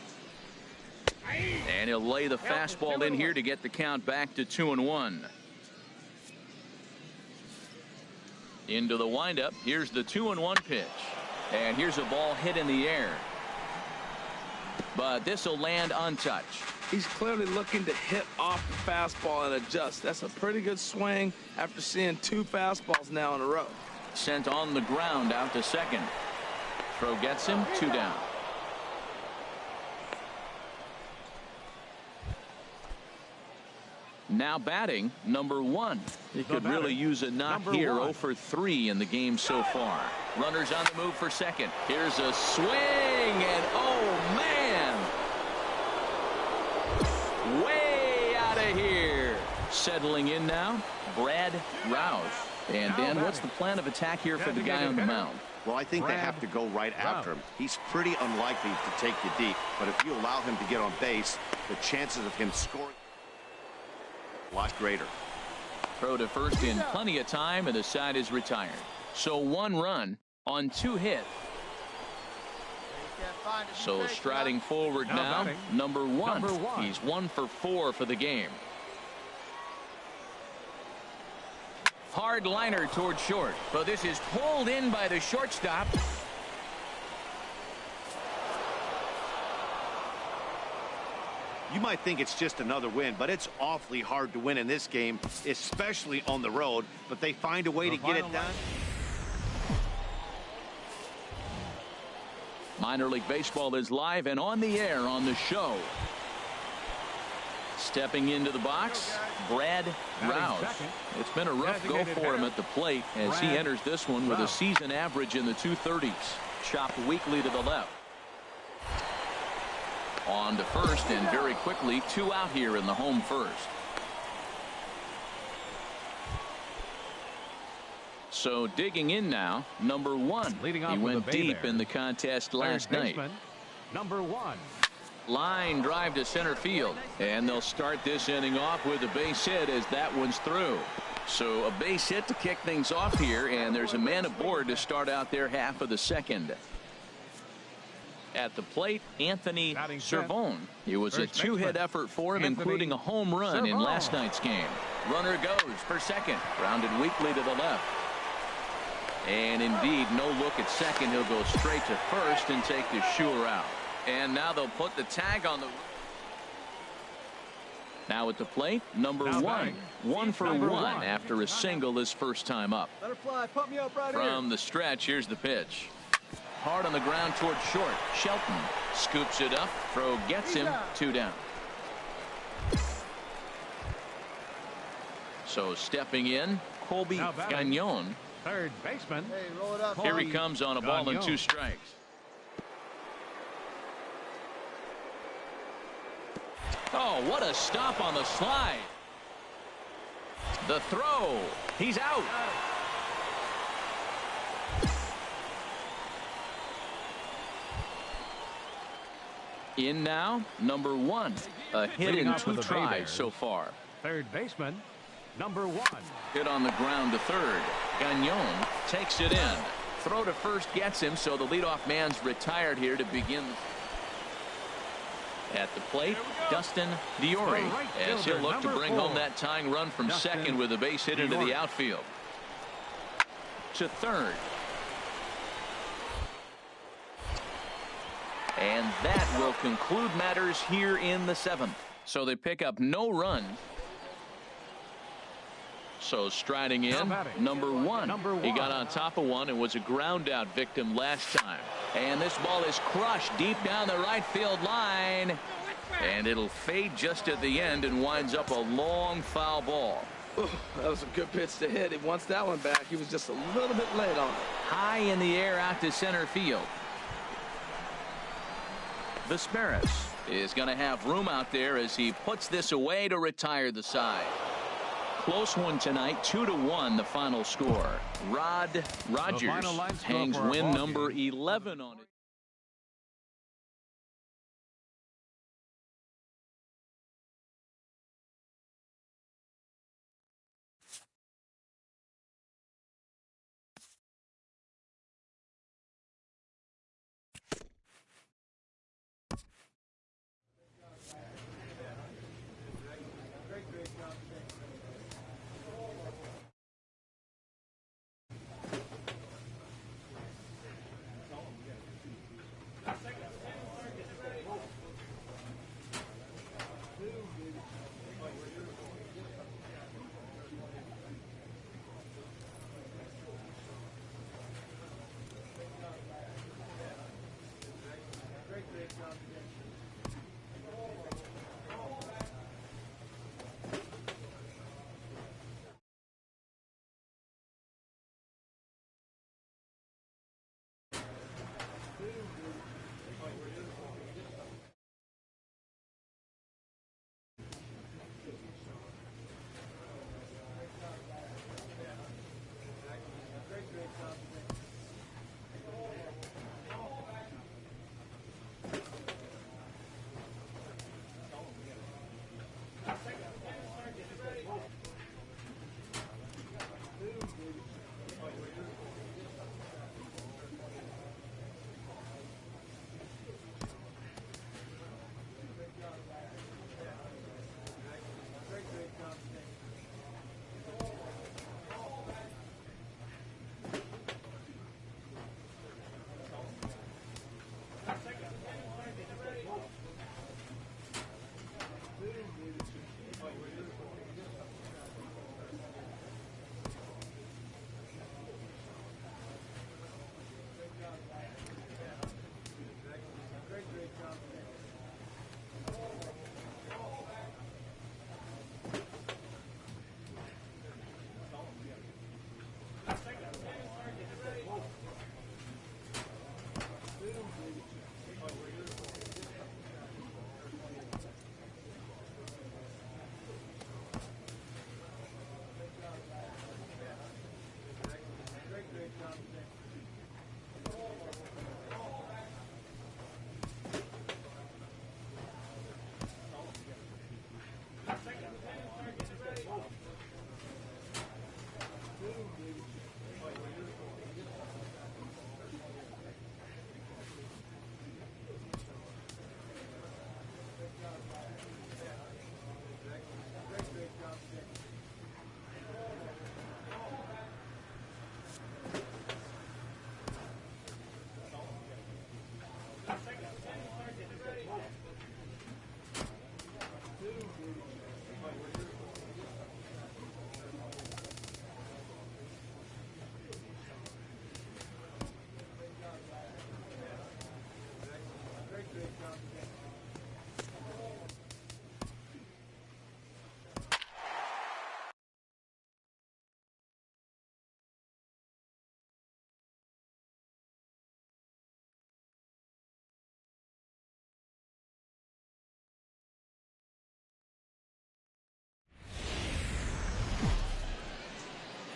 Speaker 2: And he'll lay the fastball in here to get the count back to 2-1. Into the windup. Here's the 2-1 pitch. And here's a ball hit in the air. But this will land untouched.
Speaker 3: He's clearly looking to hit off the fastball and adjust. That's a pretty good swing after seeing 2 fastballs now in a row.
Speaker 2: Sent on the ground out to second. Throw gets him, 2 down. Now batting, number 1. He could really use a knock here. 0 for 3 in the game so far. Runners on the move for second. Here's a swing, and oh man, way out of here. Settling in now, Brad Rouse. And Dan, what's the plan of attack here for the guy on the mound?
Speaker 5: Well, I think they have to go right after him. He's pretty unlikely to take you deep, but if you allow him to get on base, the chances of him scoring a lot greater.
Speaker 2: Throw to first in plenty of time, and the side is retired. So 1 run on 2 hits. So striding forward now, number 1. He's 1 for 4 for the game. Hard liner toward short, but this is pulled in by the shortstop.
Speaker 5: You might think it's just another win, but it's awfully hard to win in this game, especially on the road. But they find a way to get it done.
Speaker 2: Minor League Baseball is live and on the air on the show. Stepping into the box, Brad Rouse. It's been a rough go for him at the plate as he enters this one with a season average in the 230s. Chopped weakly to the left. On to first, and very quickly 2 out here in the home first. So digging in now, number 1. He went deep in the contest last night.
Speaker 6: Number 1.
Speaker 2: Line drive to center field, and they'll start this inning off with a base hit as that one's through. So a base hit to kick things off here, and there's a man aboard to start out their half of the second. At the plate, Anthony Servone. It was a 2-hit effort for him, including a home run in last night's game. Runner goes for second, grounded weakly to the left. And indeed, no look at second. He'll go straight to first and take the sure out. And now they'll put the tag on the... Now at the plate, number 1. 1 for 1 after a single his first time up.
Speaker 3: Let her fly. Pump me up right
Speaker 2: From the stretch, here's the pitch. Hard on the ground toward short. Shelton scoops it up. Throw gets him. 2 down. So stepping in, Colby Gagnon.
Speaker 6: Third baseman.
Speaker 3: Hey, roll it up.
Speaker 2: Here he comes on a ball and 2 strikes. Oh, what a stop on the slide. The throw. He's out. In now, number 1. A hit in 2 tries so far.
Speaker 6: Third baseman, number 1.
Speaker 2: Hit on the ground to third. Gagnon takes it in. Throw to first gets him, so the leadoff man's retired here to begin. At the plate, Dustin Diori, as he'll look to bring home that tying run from second with a base hit into the outfield. To third. And that will conclude matters here in the 7th. So they pick up no runs. So striding in, number 1. He got on top of one and was a ground out victim last time. And this ball is crushed deep down the right field line. And it'll fade just at the end and winds up a long foul ball.
Speaker 3: Ooh, that was a good pitch to hit. He wants that one back. He was just a little bit late on it.
Speaker 2: High in the air out to center field. Vesperis is going to have room out there as he puts this away to retire the side. Close one tonight, 2-1 the final score. Rod Rogers hangs win number 11 on it.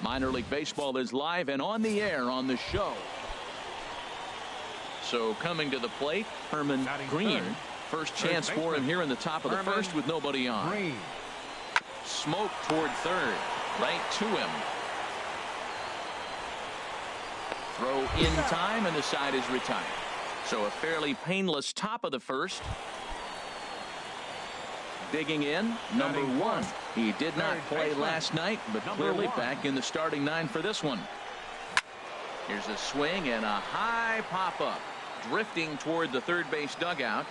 Speaker 2: Minor League Baseball is live and on the air on the show. So coming to the plate, Herman Green. first chance for him here in the top of the first with nobody on.
Speaker 6: Green.
Speaker 2: Smoke toward third. Right to him. Throw in time, and the side is retired. So a fairly painless top of the first. Digging in, number 1. He did not play last night, but clearly back in the starting 9 for this one. Here's a swing and a high pop-up. Drifting toward the third base dugout.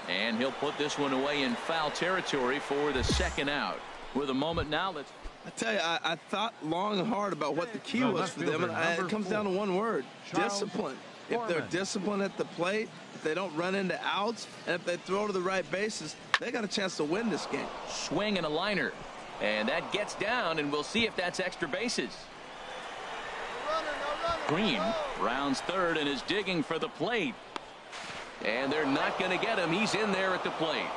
Speaker 2: And he'll put this one away in foul territory for the second out. With a moment now, let's...
Speaker 3: I tell you, I thought long and hard about what the key was for them, and it comes down to one word: discipline. If they're disciplined at the plate, if they don't run into outs, and if they throw to the right bases, they got a chance to win this game.
Speaker 2: Swing and a liner. And that gets down, and we'll see if that's extra bases. Green rounds third and is digging for the plate. And they're not going to get him. He's in there at the plate.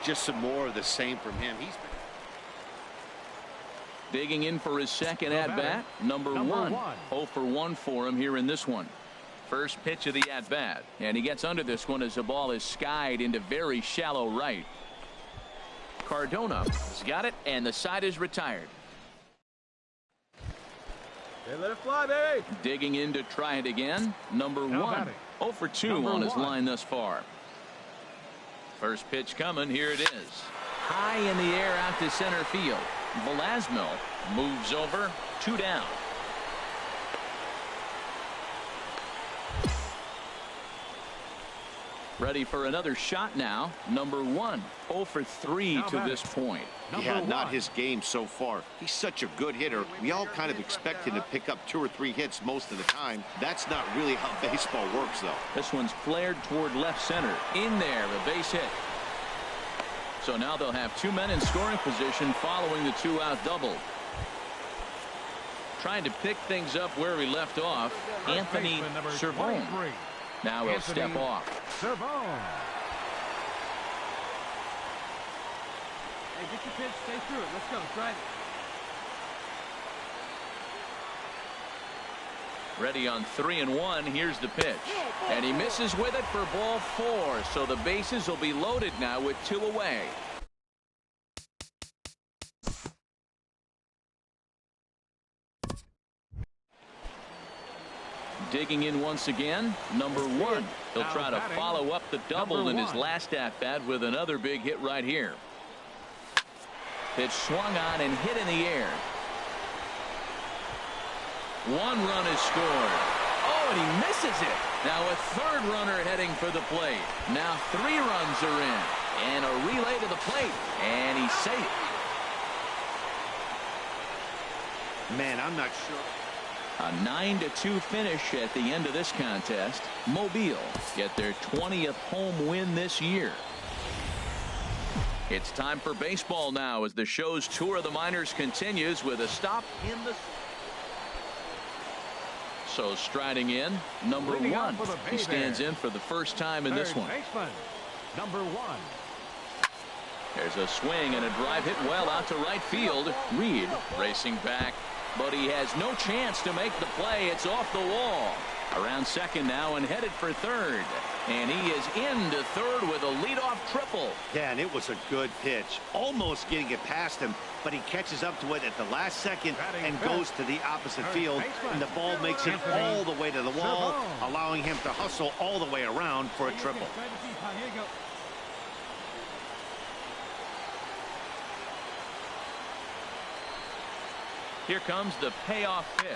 Speaker 5: Just some more of the same from him. He's
Speaker 2: digging in for his second at-bat. Number 1. 0 for 1 for him here in this one. First pitch of the at-bat. And he gets under this one as the ball is skied into very shallow right. Cardona has got it, and the side is retired.
Speaker 7: Hey, let it fly, baby.
Speaker 2: Digging in to try it again. Number 1. 0 for 2 on his line thus far. First pitch coming. Here it is. High in the air out to center field. Velasquez moves over. 2 down. Ready for another shot now. Number 1. 0 for 3 to this point.
Speaker 5: Yeah, not his game so far. He's such a good hitter. We all kind of expect him to pick up 2 or 3 hits most of the time. That's not really how baseball works, though.
Speaker 2: This one's flared toward left center. In there, a base hit. So now they'll have 2 men in scoring position following the 2-out double. Trying to pick things up where he left off. Anthony Servone. Now he'll step off.
Speaker 6: Servone.
Speaker 7: Hey, get your pitch, stay through it. Let's go. Try it.
Speaker 2: Ready on 3-1. Here's the pitch. And he misses with it for ball 4. So the bases will be loaded now with 2 away. Digging in once again. Number 1. He'll try to follow up the double in his last at-bat with another big hit right here. Pitch swung on and hit in the air. 1 run is scored. Oh, and he misses it. Now a 3rd runner heading for the plate. Now 3 runs are in. And a relay to the plate. And he's safe.
Speaker 5: Man, I'm not sure.
Speaker 2: A 9-2 finish at the end of this contest. Mobile get their 20th home win this year. It's time for baseball now as the show's tour of the minors continues with a stop in the... So striding in, number 1. He stands in for the first time in this one.
Speaker 6: Number 1.
Speaker 2: There's a swing and a drive hit well out to right field. Reed racing back, but he has no chance to make the play. It's off the wall. Around second now and headed for third. And he is into third with a leadoff triple.
Speaker 5: Yeah, and it was a good pitch. Almost getting it past him, but he catches up to it at the last second and goes to the opposite field. And the ball makes it all the way to the wall, allowing him to hustle all the way around for a triple.
Speaker 2: Here comes the payoff pitch.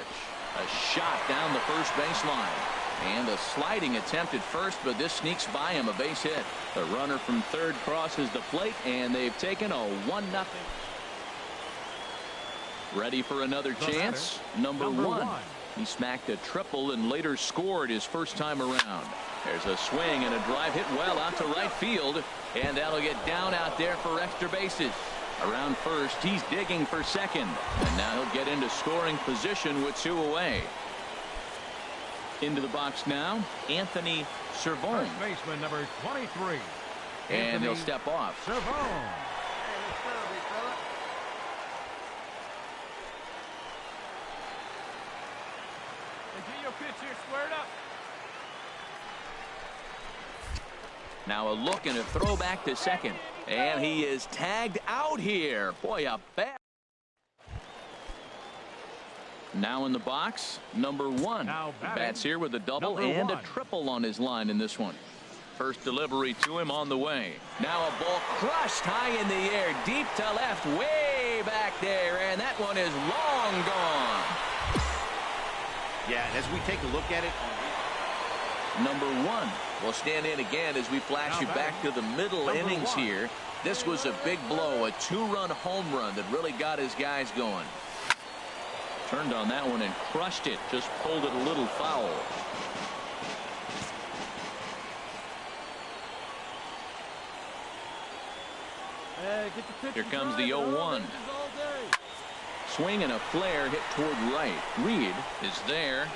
Speaker 2: A shot down the first baseline. And a sliding attempt at first, but this sneaks by him, a base hit. The runner from third crosses the plate, and they've taken a 1-0. Ready for another chance. Number 1. He smacked a triple and later scored his first time around. There's a swing and a drive hit well out to right field, and that'll get down out there for extra bases. Around first, he's digging for second, and now he'll get into scoring position with 2 away. Into the box now, Anthony Servone.
Speaker 6: First baseman number 23.
Speaker 2: And he'll step off.
Speaker 6: Servone.
Speaker 4: Hey, let's go, big fella.
Speaker 7: Hey, get your pitch here squared up.
Speaker 2: Now a look and a throw back to second. And he is tagged out here. Boy, a bad. Now in the box, number 1. Bats here with a double and a triple on his line in this one. First delivery to him on the way. Now a ball crushed high in the air, deep to left, way back there, and that one is long gone.
Speaker 5: Yeah, and as we take a look at it,
Speaker 2: number 1 will stand in again as we flash you back to the middle innings here. This was a big blow, a 2-run home run that really got his guys going. Turned on that one and crushed it, just pulled it a little foul. Here comes the 0-1. Swing and a flare hit toward right. Reed is there.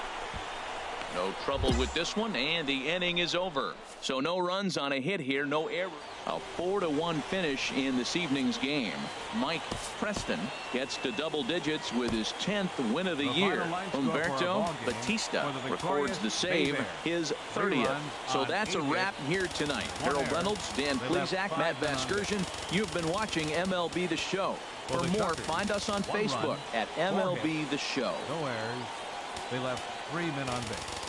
Speaker 2: No trouble with this one, and the inning is over. So no runs on a hit here, no error. A 4-1 finish in this evening's game. Mike Preston gets to double digits with his 10th win of the year. Humberto Batista records the save, his 30th. So that's a wrap here tonight. Harold Reynolds, Dan Plesac, Matt Vasgersian. You've been watching MLB The Show. For more, find us on Facebook at MLB The Show.
Speaker 6: No errors. They left 3 men on base.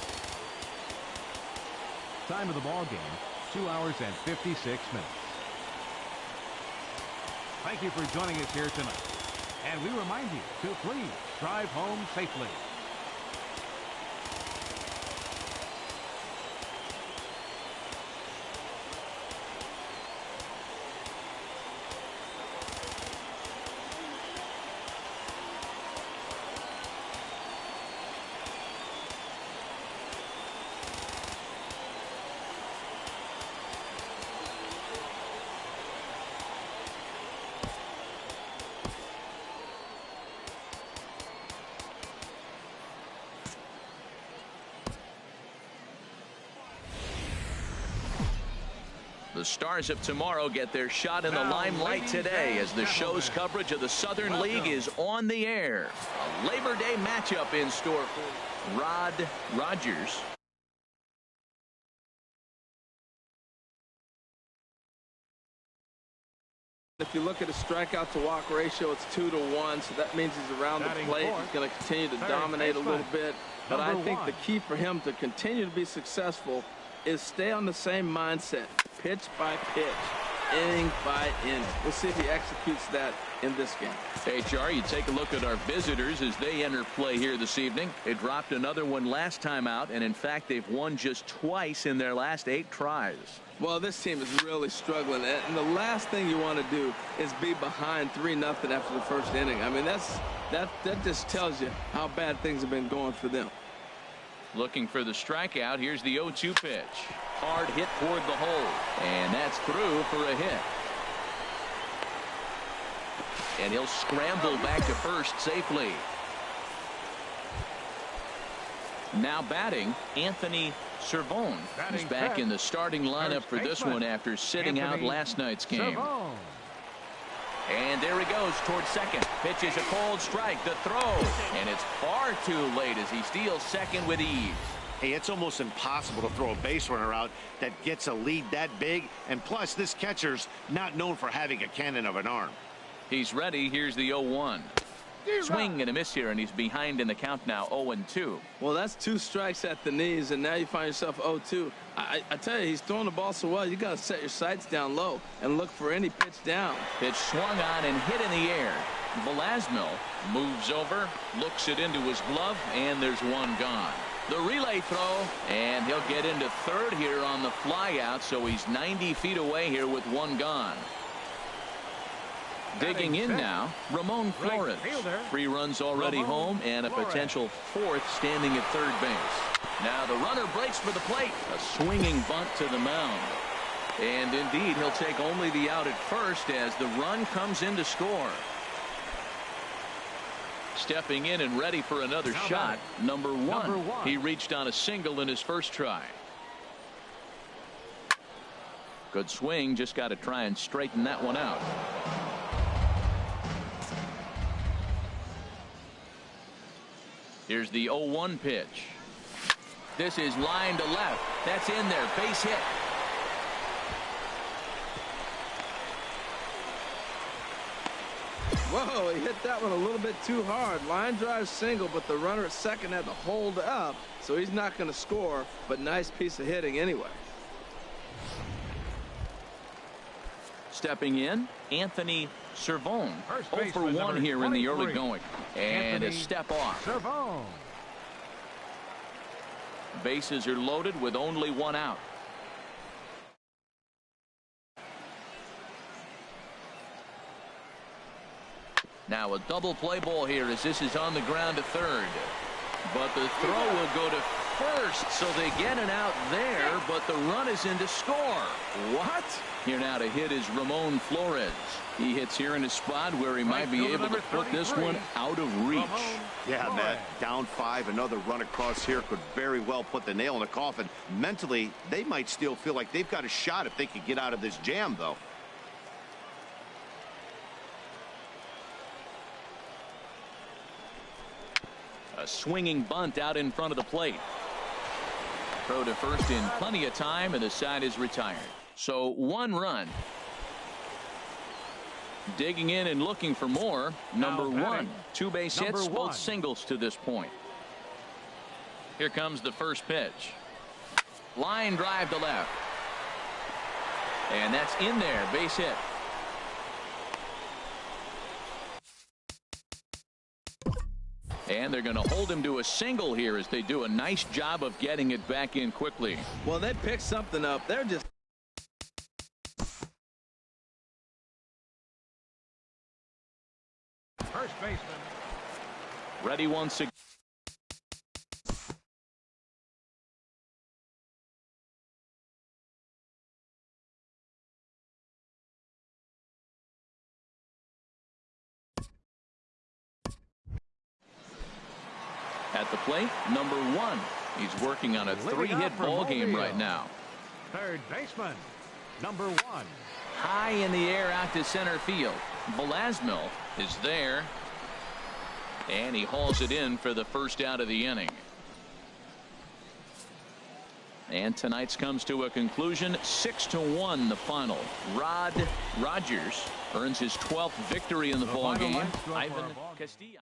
Speaker 6: Time of the ball game, 2 hours and 56 minutes. Thank you for joining us here tonight. And we remind you to please drive home safely.
Speaker 2: The Stars of tomorrow get their shot in the limelight today as the show's coverage of the Southern League is on the air. A Labor Day matchup in store for Rod Rogers.
Speaker 3: If you look at his strikeout to walk ratio, it's 2-to-1, so that means he's around the plate. He's going to continue to dominate a little bit. But I think the key for him to continue to be successful is stay on the same mindset, pitch by pitch, inning by inning. We'll see if he executes that in this game.
Speaker 2: HR, you take a look at our visitors as they enter play here this evening. They dropped another one last time out, and in fact, they've won just twice in their last 8 tries.
Speaker 3: Well, this team is really struggling, and the last thing you want to do is be behind 3-0 after the first inning. I mean, that just tells you how bad things have been going for them.
Speaker 2: Looking for the strikeout. Here's the 0-2 pitch. Hard hit toward the hole, and that's through for a hit. And he'll scramble back to first safely. Now batting, Anthony Servone is back in the starting lineup for this one after sitting out last night's game. And there he goes towards second. Pitches a cold strike. The throw. And it's far too late as he steals second with ease.
Speaker 5: Hey, it's almost impossible to throw a base runner out that gets a lead that big. And plus, this catcher's not known for having a cannon of an arm.
Speaker 2: He's ready. Here's the 0-1. Swing and a miss here, and he's behind in the count now, 0-2.
Speaker 3: Well, that's 2 strikes at the knees, and now you find yourself 0-2. I tell you, he's throwing the ball so well, you got to set your sights down low and look for any pitch down.
Speaker 2: Pitch swung on and hit in the air. Velasquez moves over, looks it into his glove, and there's one gone. The relay throw, and he'll get into third here on the fly out, so he's 90 feet away here with one gone. Digging in now, Ramon Flores. 3 runs already home and a potential 4th standing at third base. Now the runner breaks for the plate. A swinging bunt to the mound. And indeed, he'll take only the out at first as the run comes in to score. Stepping in and ready for another shot, number one. He reached on a single in his first try. Good swing, just got to try and straighten that one out. Here's the 0-1 pitch. This is line to left. That's in there. Base hit.
Speaker 3: Whoa, he hit that one a little bit too hard. Line drive single, but the runner at second had to hold up, so he's not going to score, but nice piece of hitting anyway.
Speaker 2: Stepping in, Anthony Servone. 0 for 1 here in the early going. And a step off.
Speaker 6: Servone.
Speaker 2: Bases are loaded with only one out. Now a double play ball here as this is on the ground to third. But the throw will go to first, so they get an out there, but the run is in to score. What? Here now to hit is Ramon Flores. He hits here in a spot where he might be able to put this one out of reach.
Speaker 5: Yeah, Matt, down 5, another run across here could very well put the nail in the coffin. Mentally, they might still feel like they've got a shot if they could get out of this jam, though.
Speaker 2: A swinging bunt out in front of the plate. Throw to first in plenty of time, and the side is retired. So 1 run. Digging in and looking for more. Number 1. 2 base hits, both singles to this point. Here comes the first pitch. Line drive to left. And that's in there. Base hit. And they're going to hold him to a single here as they do a nice job of getting it back in quickly.
Speaker 3: Well, they picked something up. They're just...
Speaker 6: First baseman.
Speaker 2: Ready once again. At the plate, number 1. He's working on a 3-hit ball game right now.
Speaker 6: Third baseman, number 1.
Speaker 2: High in the air out to center field. Velasmil is there. And he hauls it in for the first out of the inning. And tonight's comes to a conclusion. 6-1 the final. Rod Rogers earns his 12th victory in the ball game. Ivan Castilla.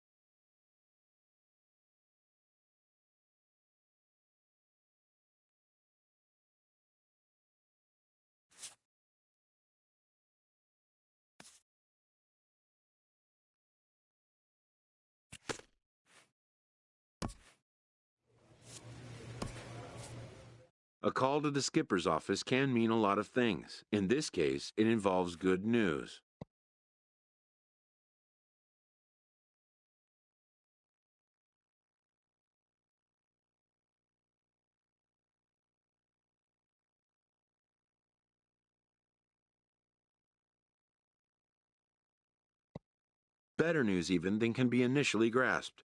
Speaker 1: A call to the skipper's office can mean a lot of things. In this case, it involves good news. Better news even than can be initially grasped.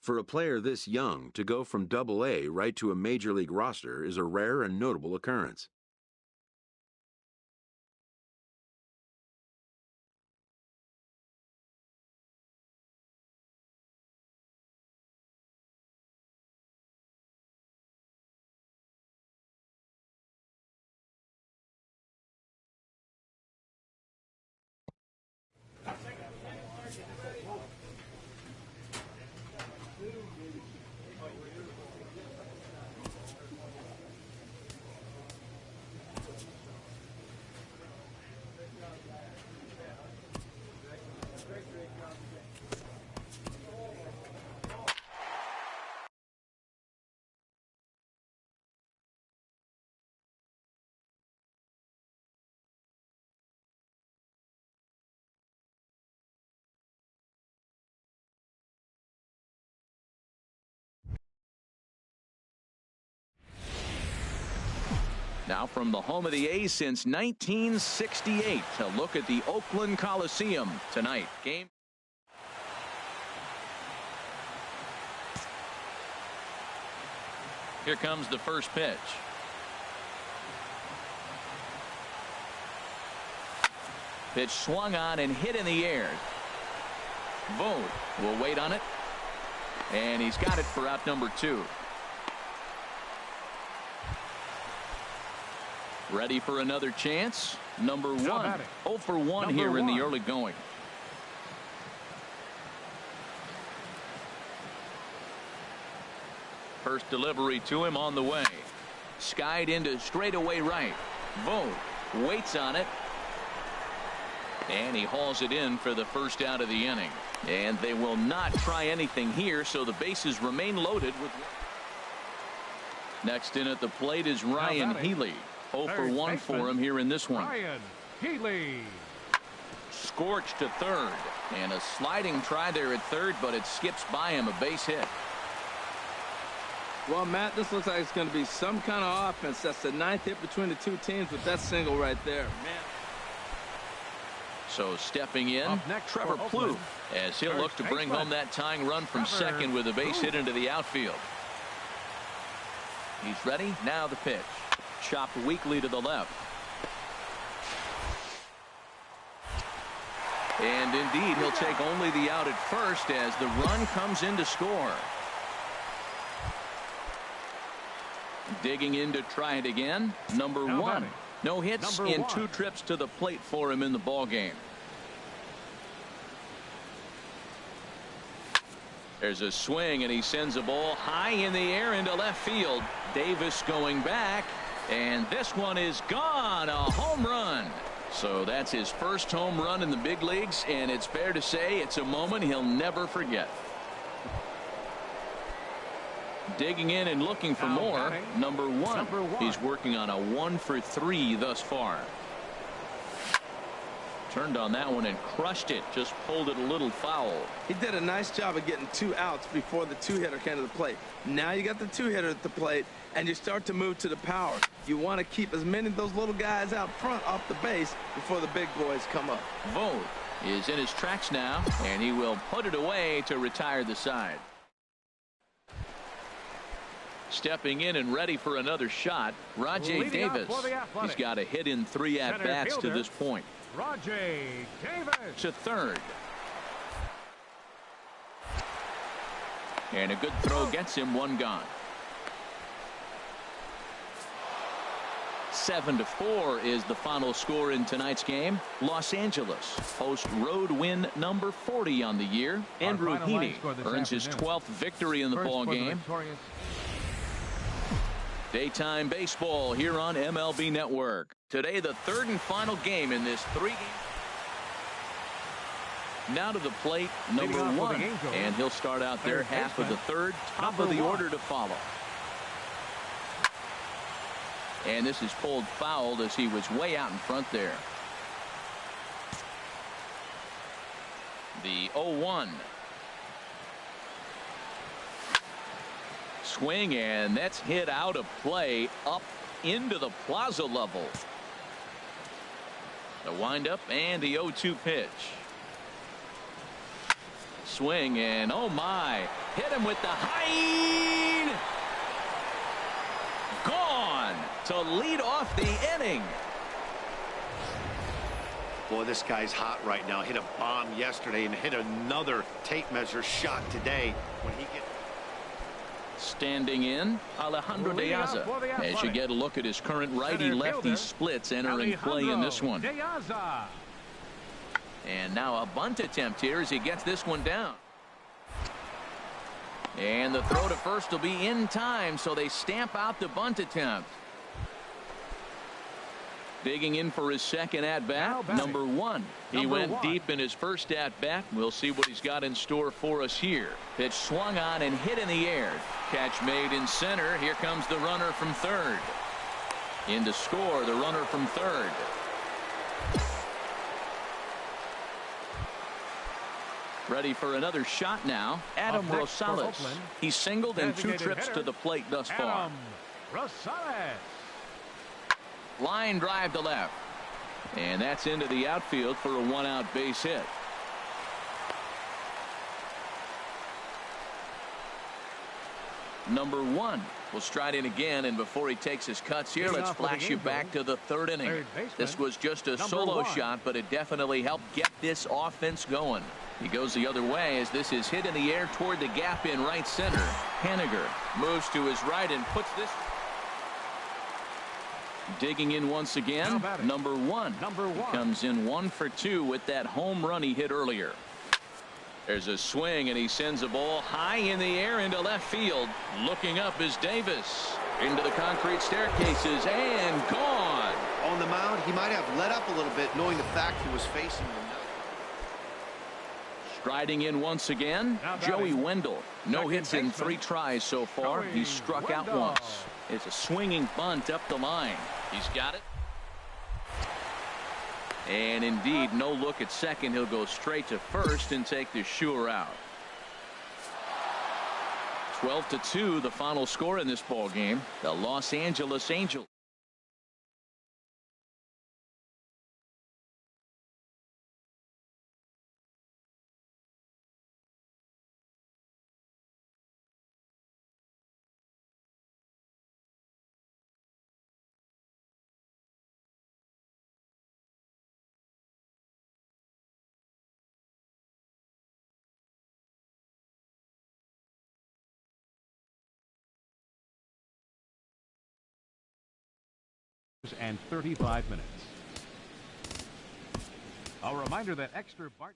Speaker 1: For a player this young, to go from Double-A right to a major league roster is a rare and notable occurrence.
Speaker 2: Now from the home of the A's since 1968, a look at the Oakland Coliseum tonight. Game. Here comes the first pitch. Pitch swung on and hit in the air. Vogt will wait on it. And he's got it for out number 2. Ready for another chance. Number 1. 0 for 1 here in the early going. First delivery to him on the way. Skied into straightaway right. Vogt waits on it. And he hauls it in for the first out of the inning. And they will not try anything here, so the bases remain loaded. Next in at the plate is Ryan Healy. 0 for 1 for him here in this one.
Speaker 6: Ryan Healy.
Speaker 2: Scorched to third. And a sliding try there at third, but it skips by him, a base hit.
Speaker 3: Well, Matt, this looks like it's going to be some kind of offense. That's the 9th hit between the two teams with that single right there. Man.
Speaker 2: So stepping in, Trevor Plouffe, as he'll look to bring home that tying run from second with a base hit into the outfield. He's ready. Now the pitch. Chopped weakly to the left. And indeed, he'll take only the out at first as the run comes in to score. Digging in to try it again. Number 1. No hits in 2 trips to the plate for him in the ball game. There's a swing, and he sends a ball high in the air into left field. Davis going back, and this one is gone. A home run. So that's his first home run in the big leagues, and it's fair to say it's a moment he'll never forget. Digging in and looking for more. Number 1. He's working on a 1 for 3 thus far. Turned on that one and crushed it. Just pulled it a little foul.
Speaker 3: He did a nice job of getting 2 outs before the 2-hitter came to the plate. Now you got the 2-hitter at the plate, and you start to move to the power. You want to keep as many of those little guys out front off the base before the big boys come up.
Speaker 2: Vogt is in his tracks now, and he will put it away to retire the side. Stepping in and ready for another shot, Rajai Davis. He's got a hit in 3 at-bats to this point.
Speaker 6: Rajai Davis.
Speaker 2: To third. And a good throw gets him 1 gone. 7-4 is the final score in tonight's game. Los Angeles post road win number 40 on the year. Andrew Heaney earns his 12th victory in the ball game. Daytime baseball here on MLB Network. Today, the 3rd and final game in this 3-game. Now to the plate, number 1. And he'll start out there half of the 3rd, top of the order to follow. And this is pulled fouled as he was way out in front there. The 0-1. Swing, and that's hit out of play up into the plaza level. The windup and the 0-2 pitch. Swing, and oh my, hit him with the high. Gone to lead off the inning.
Speaker 5: Boy, this guy's hot right now. Hit a bomb yesterday and hit another tape measure shot today. When he gets
Speaker 2: standing in, Alejandro De Aza. As you get a look at his current righty-lefty splits entering play in this one. And now a bunt attempt here as he gets this one down. And the throw to first will be in time, so they stamp out the bunt attempt. Digging in for his second at-bat, number 1. He went deep in his first at-bat. We'll see what he's got in store for us here. Pitch swung on and hit in the air. Catch made in center. Here comes the runner from third. In to score, the runner from third. Ready for another shot now, Adam Rosales. He's singled in 2 trips to the plate thus far.
Speaker 6: Rosales.
Speaker 2: Line drive to left. And that's into the outfield for a 1-out base hit. number 1 will stride in again, and before he takes his cuts here, let's flash you back to the 3rd inning. This was just a solo shot, but it definitely helped get this offense going. He goes the other way as this is hit in the air toward the gap in right center. Haniger moves to his right and puts this. Digging in once again, number 1. Comes in 1 for 2 with that home run he hit earlier. There's a swing, and he sends a ball high in the air into left field. Looking up is Davis. Into the concrete staircases and gone.
Speaker 5: On the mound, he might have let up a little bit, knowing the fact he was facing them.
Speaker 2: Striding in once again, Joey Wendell. No hits in 3 tries so far. He's struck out once. It's a swinging bunt up the line. He's got it. And indeed, no look at second. He'll go straight to first and take the sure out. 12-2, the final score in this ball game. The Los Angeles Angels.
Speaker 6: And 35 minutes. A reminder that extra Bart.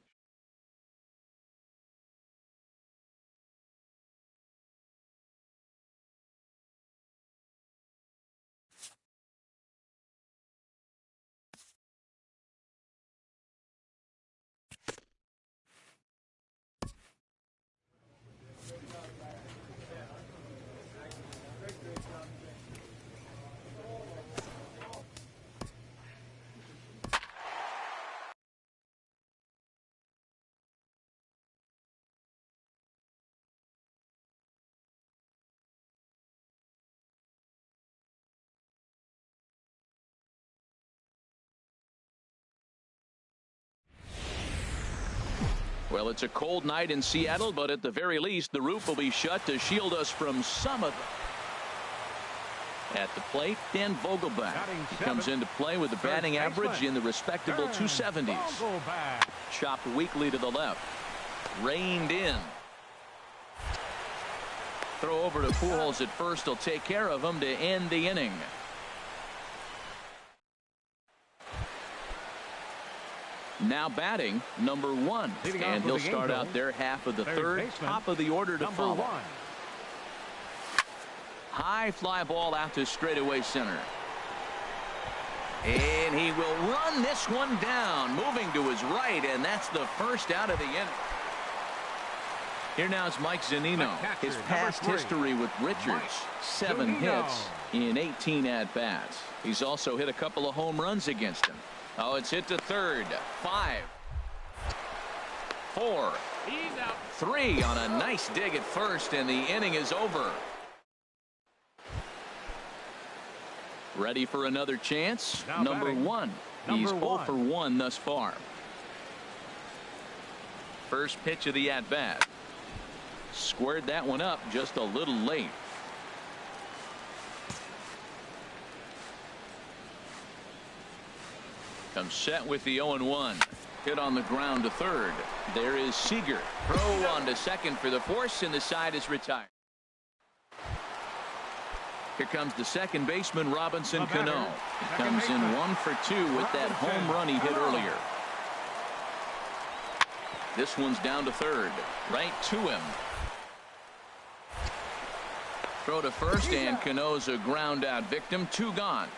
Speaker 2: Well, it's a cold night in Seattle, but at the very least, the roof will be shut to shield us from some of them. At the plate, Dan Vogelback. He comes into play with a batting average in the respectable 270s. Chopped weakly to the left. Reined in. Throw over to Pujols at first. He'll take care of him to end the inning. Now batting, number 1. And he'll start out there half of the 3rd. Top of the order to follow. High fly ball out to straightaway center. And he will run this one down, moving to his right, and that's the first out of the inning. Here now is Mike Zunino. His past history with Richards, 7 hits in 18 at-bats. He's also hit a couple of home runs against him. Oh, it's hit to 3rd. 5, 4, 3 on a nice dig at first, and the inning is over. Ready for another chance? Number 1. He's 0 for 1 thus far. First pitch of the at-bat. Squared that one up just a little late. Comes set with the 0-1. Hit on the ground to 3rd. There is Seager. Throw on to 2nd for the force, and the side is retired. Here comes the second baseman, Robinson Cano. He comes in 1 for 2 with that home run he hit earlier. This one's down to 3rd. Right to him. Throw to first, and Cano's a ground out victim. 2 gone.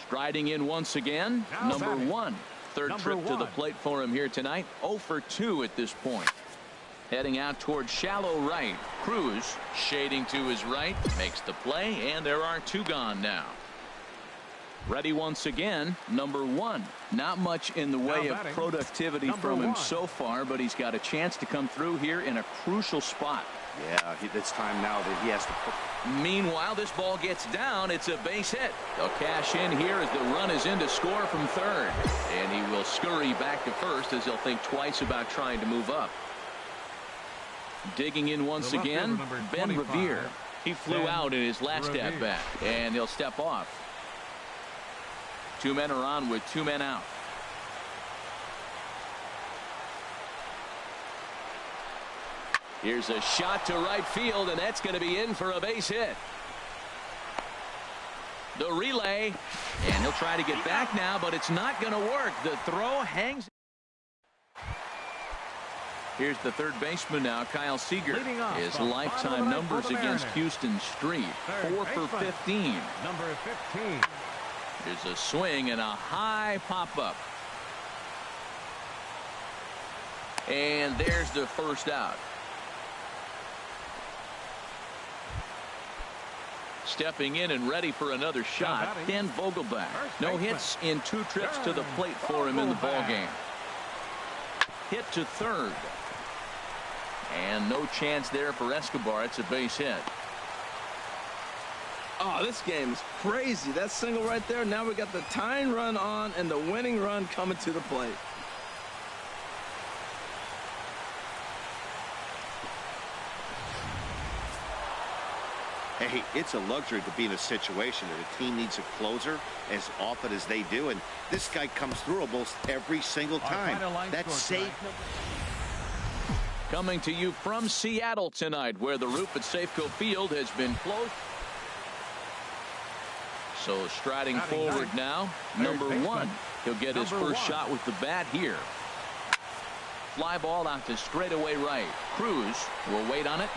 Speaker 2: Striding in once again, number 1. 3rd trip to the plate for him here tonight. 0 for 2 at this point. Heading out towards shallow right. Cruz shading to his right, makes the play, and there are 2 gone now. Ready once again, number 1. Not much in the way of productivity from him so far, but he's got a chance to come through here in a crucial spot.
Speaker 5: Yeah, it's time now that he has to put.
Speaker 2: Meanwhile, this ball gets down. It's a base hit. They'll cash in here as the run is in to score from 3rd. And he will scurry back to first as he'll think twice about trying to move up. Digging in once again, Ben Revere. He flew out in his last at-bat, and he'll step off. 2 men are on with 2 men out. Here's a shot to right field, and that's going to be in for a base hit. The relay, and he'll try to get back now, but it's not going to work. The throw hangs. Here's the third baseman now, Kyle Seager. His lifetime numbers against Houston Street, 4 for 15.
Speaker 6: Number 15.
Speaker 2: There's a swing and a high pop-up. And there's the first out. Stepping in and ready for another shot, Dan Vogelbach. No hits in 2 trips to the plate for him in the ballgame. Hit to third. And no chance there for Escobar. It's a base hit.
Speaker 3: Oh, this game is crazy. That single right there. Now we got the tying run on and the winning run coming to the plate.
Speaker 5: Hey, it's a luxury to be in a situation that a team needs a closer as often as they do, and this guy comes through almost every single time. That's safe.
Speaker 2: Coming to you from Seattle tonight, where the roof at Safeco Field has been closed. So striding forward now, number 1. He'll get his first shot with the bat here. Fly ball out to straightaway right. Cruz will wait on it.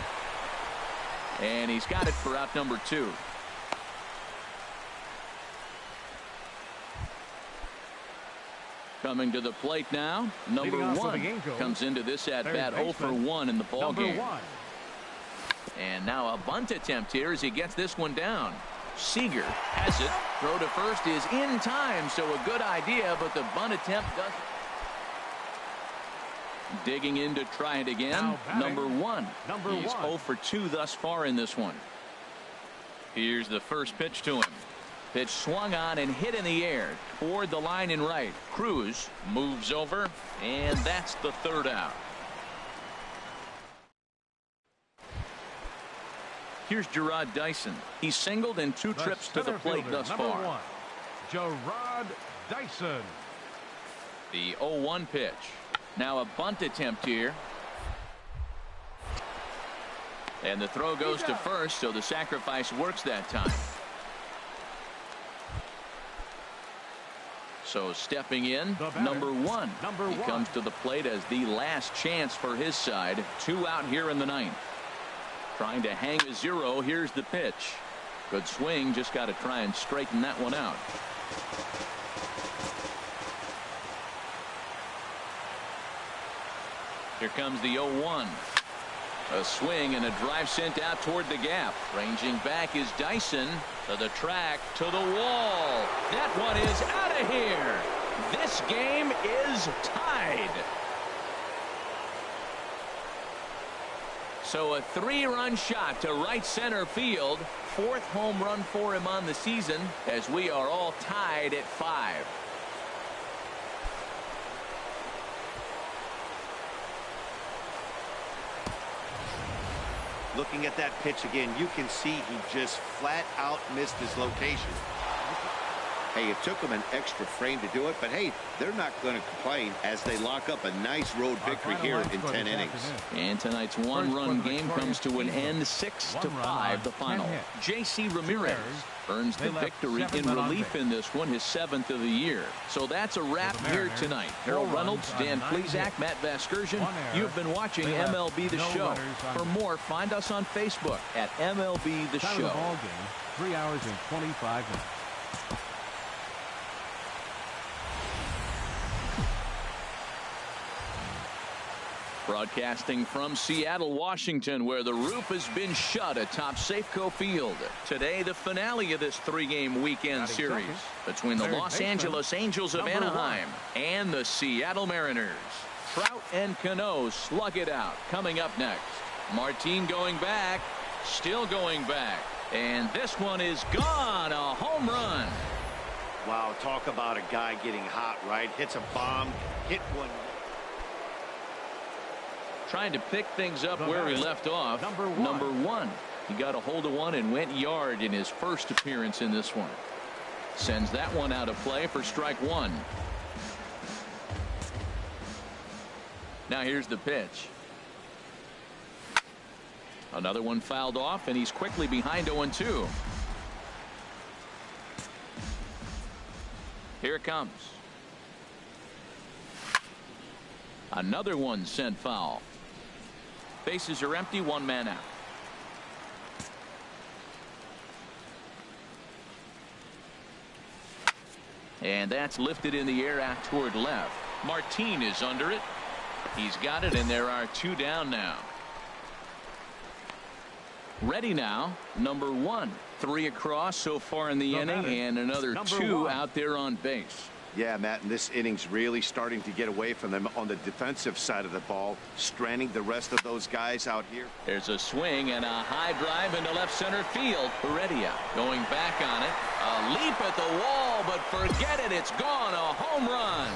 Speaker 2: And he's got it for out number 2. Coming to the plate now, number 1 comes into this at-bat 0 for 1 in the ballgame. And now a bunt attempt here as he gets this one down. Seager has it. Throw to first is in time, so a good idea, but the bunt attempt doesn't. Digging in to try it again. Number 1. He's 0 for 2 thus far in this one. Here's the first pitch to him. Pitch swung on and hit in the air toward the line and right. Cruz moves over, and that's the third out. Here's Gerard Dyson. He's singled in 2 trips to the plate thus far.
Speaker 6: Number 1, Gerard Dyson.
Speaker 2: The 0-1 pitch. Now a bunt attempt here. And the throw goes to first, so the sacrifice works that time. So stepping in, number 1. He comes to the plate as the last chance for his side. 2 out here in the 9th. Trying to hang a 0. Here's the pitch. Good swing. Just got to try and straighten that one out. Here comes the 0-1. A swing and a drive sent out toward the gap. Ranging back is Dyson. To the track, to the wall. That one is out of here. This game is tied. So a 3-run shot to right center field. 4th home run for him on the season, as we are all tied at 5.
Speaker 5: Looking at that pitch again, you can see he just flat out missed his location. Hey, it took them an extra frame to do it, but hey, they're not going to complain as they lock up a nice road victory here in 10 innings.
Speaker 2: And tonight's 1-run game comes to an end, 6-5 the final. J.C. Ramirez earns the victory in relief in this one, his 7th of the year. So that's a wrap here tonight. Harold Reynolds, Dan Plesac, Matt Vasgersian. You've been watching MLB The Show. For more, find us on Facebook at MLB The Show.
Speaker 6: 3 hours and 25 minutes.
Speaker 2: Broadcasting from Seattle, Washington, where the roof has been shut atop Safeco Field. Today, the finale of this 3-game weekend series between the Los Angeles Angels of Anaheim and the Seattle Mariners. Trout and Cano slug it out. Coming up next, Martin going back, still going back, and this one is gone. A home run.
Speaker 5: Wow, talk about a guy getting hot, right? Hits a bomb, hit one.
Speaker 2: trying to pick things up where he left off. Number one. He got a hold of one and went yard in his first appearance in this one. Sends that one out of play for strike one. Now here's the pitch. Another one fouled off, and he's quickly behind 0-2. Here it comes. Another one sent foul. Bases are empty, one man out. And that's lifted in the air out toward left. Martin is under it. He's got it, and there are two down now. Ready now, number one. 3 across so far in the inning, and another 2 out there on base.
Speaker 5: Yeah, Matt, and this inning's really starting to get away from them on the defensive side of the ball, stranding the rest of those guys out here.
Speaker 2: There's a swing and a high drive into left center field. Heredia going back on it. A leap at the wall, but forget it. It's gone. A home run.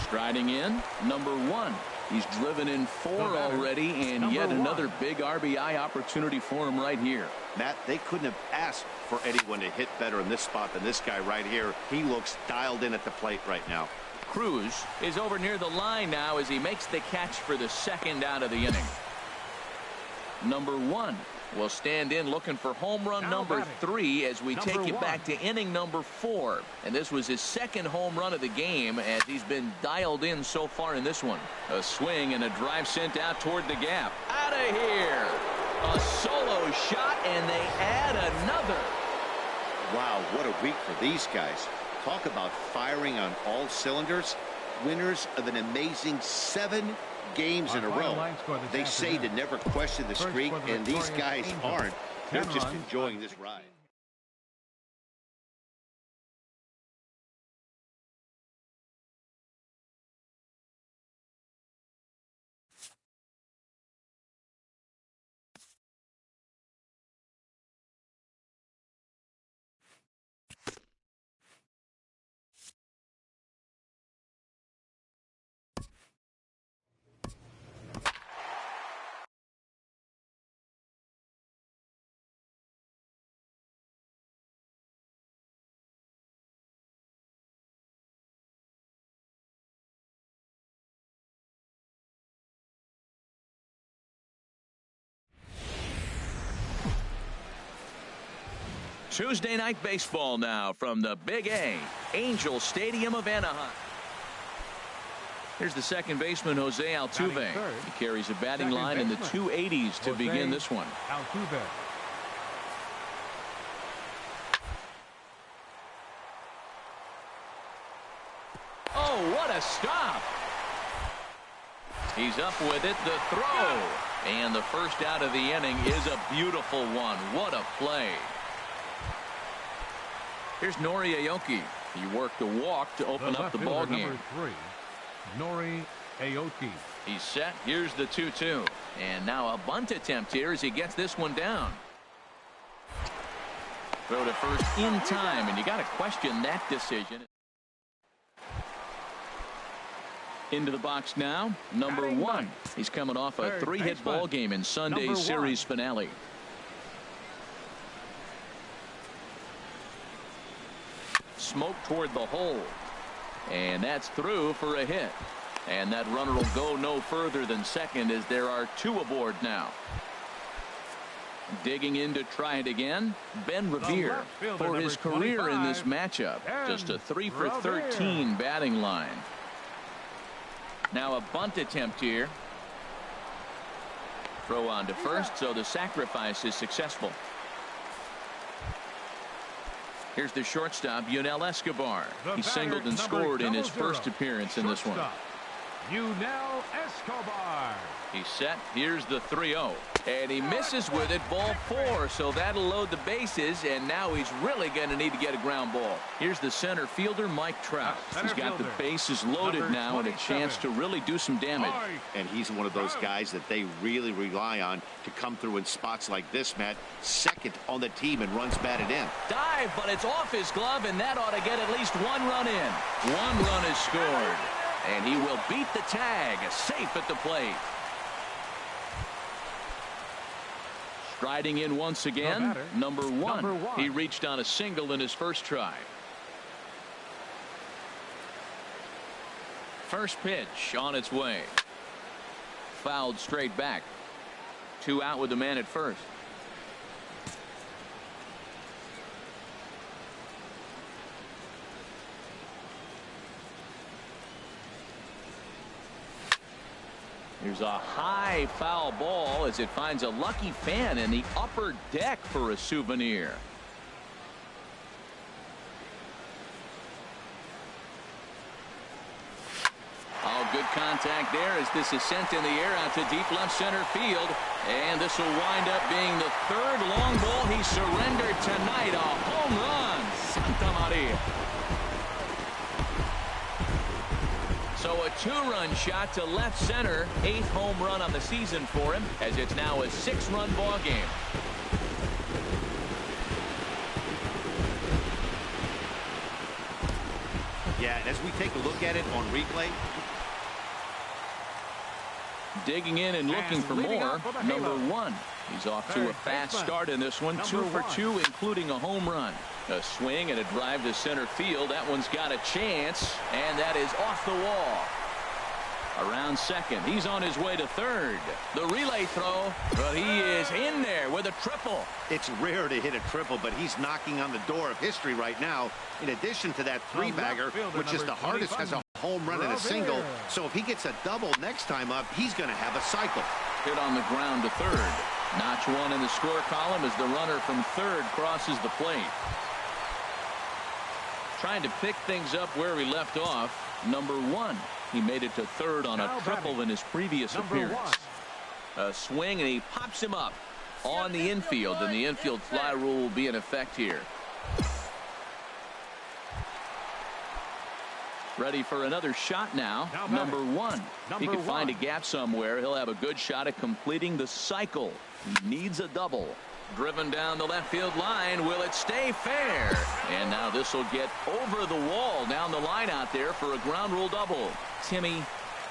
Speaker 2: Striding in, number one. He's driven in 4 already, and yet another big RBI opportunity for him right here.
Speaker 5: Matt, they couldn't have asked for anyone to hit better in this spot than this guy right here. He looks dialed in at the plate right now.
Speaker 2: Cruz is over near the line now as he makes the catch for the second out of the inning. Number one will stand in looking for home run number 3 as we take you back to inning number 4. And this was his second home run of the game as he's been dialed in so far in this one. A swing and a drive sent out toward the gap. Out of here. A solo shot, and they add another.
Speaker 5: Wow, what a week for these guys. Talk about firing on all cylinders. Winners of an amazing 7 games in a row. They say to never question the streak, and these guys aren't. They're just enjoying this ride.
Speaker 2: Tuesday night baseball now from the Big A, Angel Stadium of Anaheim. Here's the second baseman, Jose Altuve. He carries a batting line in the 280s to begin this one.
Speaker 6: Altuve.
Speaker 2: Oh, what a stop. He's up with it, the throw. And the first out of the inning is a beautiful one. What a play. Here's Nori Aoki. He worked a walk to open up the ball game.
Speaker 6: Number 3, Nori Aoki.
Speaker 2: He's set. Here's the 2-2. And now a bunt attempt here as he gets this one down. Throw to first in time, and you got to question that decision. Into the box now, number 1. He's coming off a 3-hit ball game in Sunday's series finale. Smoke toward the hole, and that's through for a hit, and that runner will go no further than second as there are 2 aboard now. Digging in to try it again, Ben Revere for his career in this matchup. Just a 3 for 13 batting line. Now a bunt attempt here. Throw on to first, so the sacrifice is successful. Here's the shortstop, Yunel Escobar. He singled and scored in his first appearance in this one.
Speaker 6: Yunel Escobar.
Speaker 2: He's set. Here's the 3-0. And he misses with it, ball 4. So that'll load the bases, and now he's really going to need to get a ground ball. Here's the center fielder, Mike Trout. He's got the bases loaded now and a chance to really do some damage.
Speaker 5: And he's one of those guys that they really rely on to come through in spots like this, Matt. Second on the team and runs batted in.
Speaker 2: Dive, but it's off his glove, and that ought to get at least 1 run in. 1 run is scored. And he will beat the tag, safe at the plate. Striding in once again, number one. He reached on a single in his first try. First pitch on its way. Fouled straight back. 2 out with the man at first. Here's a high foul ball as it finds a lucky fan in the upper deck for a souvenir. Oh, good contact there as this is sent in the air out to deep left center field. And this will wind up being the 3rd long ball he surrendered tonight. A home run. Santa Maria. So a 2-run shot to left center. 8th home run on the season for him as it's now a 6-run ball game.
Speaker 5: Yeah, and as we take a look at it on replay.
Speaker 2: Digging in and looking for more, number one. He's off to a fast start in this one. 2 for 2, including a home run. A swing and a drive to center field. That one's got a chance, and that is off the wall. Around second. He's on his way to third. The relay throw, but he is in there with a triple.
Speaker 5: It's rare to hit a triple, but he's knocking on the door of history right now. In addition to that 3-bagger, which is the hardest as a home run and a single. So if he gets a double next time up, he's going to have a cycle.
Speaker 2: Hit on the ground to third. Notch 1 in the score column as the runner from third crosses the plate. Trying to pick things up where he left off. Number one. He made it to third on a triple in his previous appearance. A swing, and he pops him up on the infield, and the infield fly rule will be in effect here. Ready for another shot now. Number one. He can find a gap somewhere. He'll have a good shot at completing the cycle. He needs a double. Driven down the left field line. Will it stay fair? And now this will get over the wall down the line out there for a ground rule double. Timmy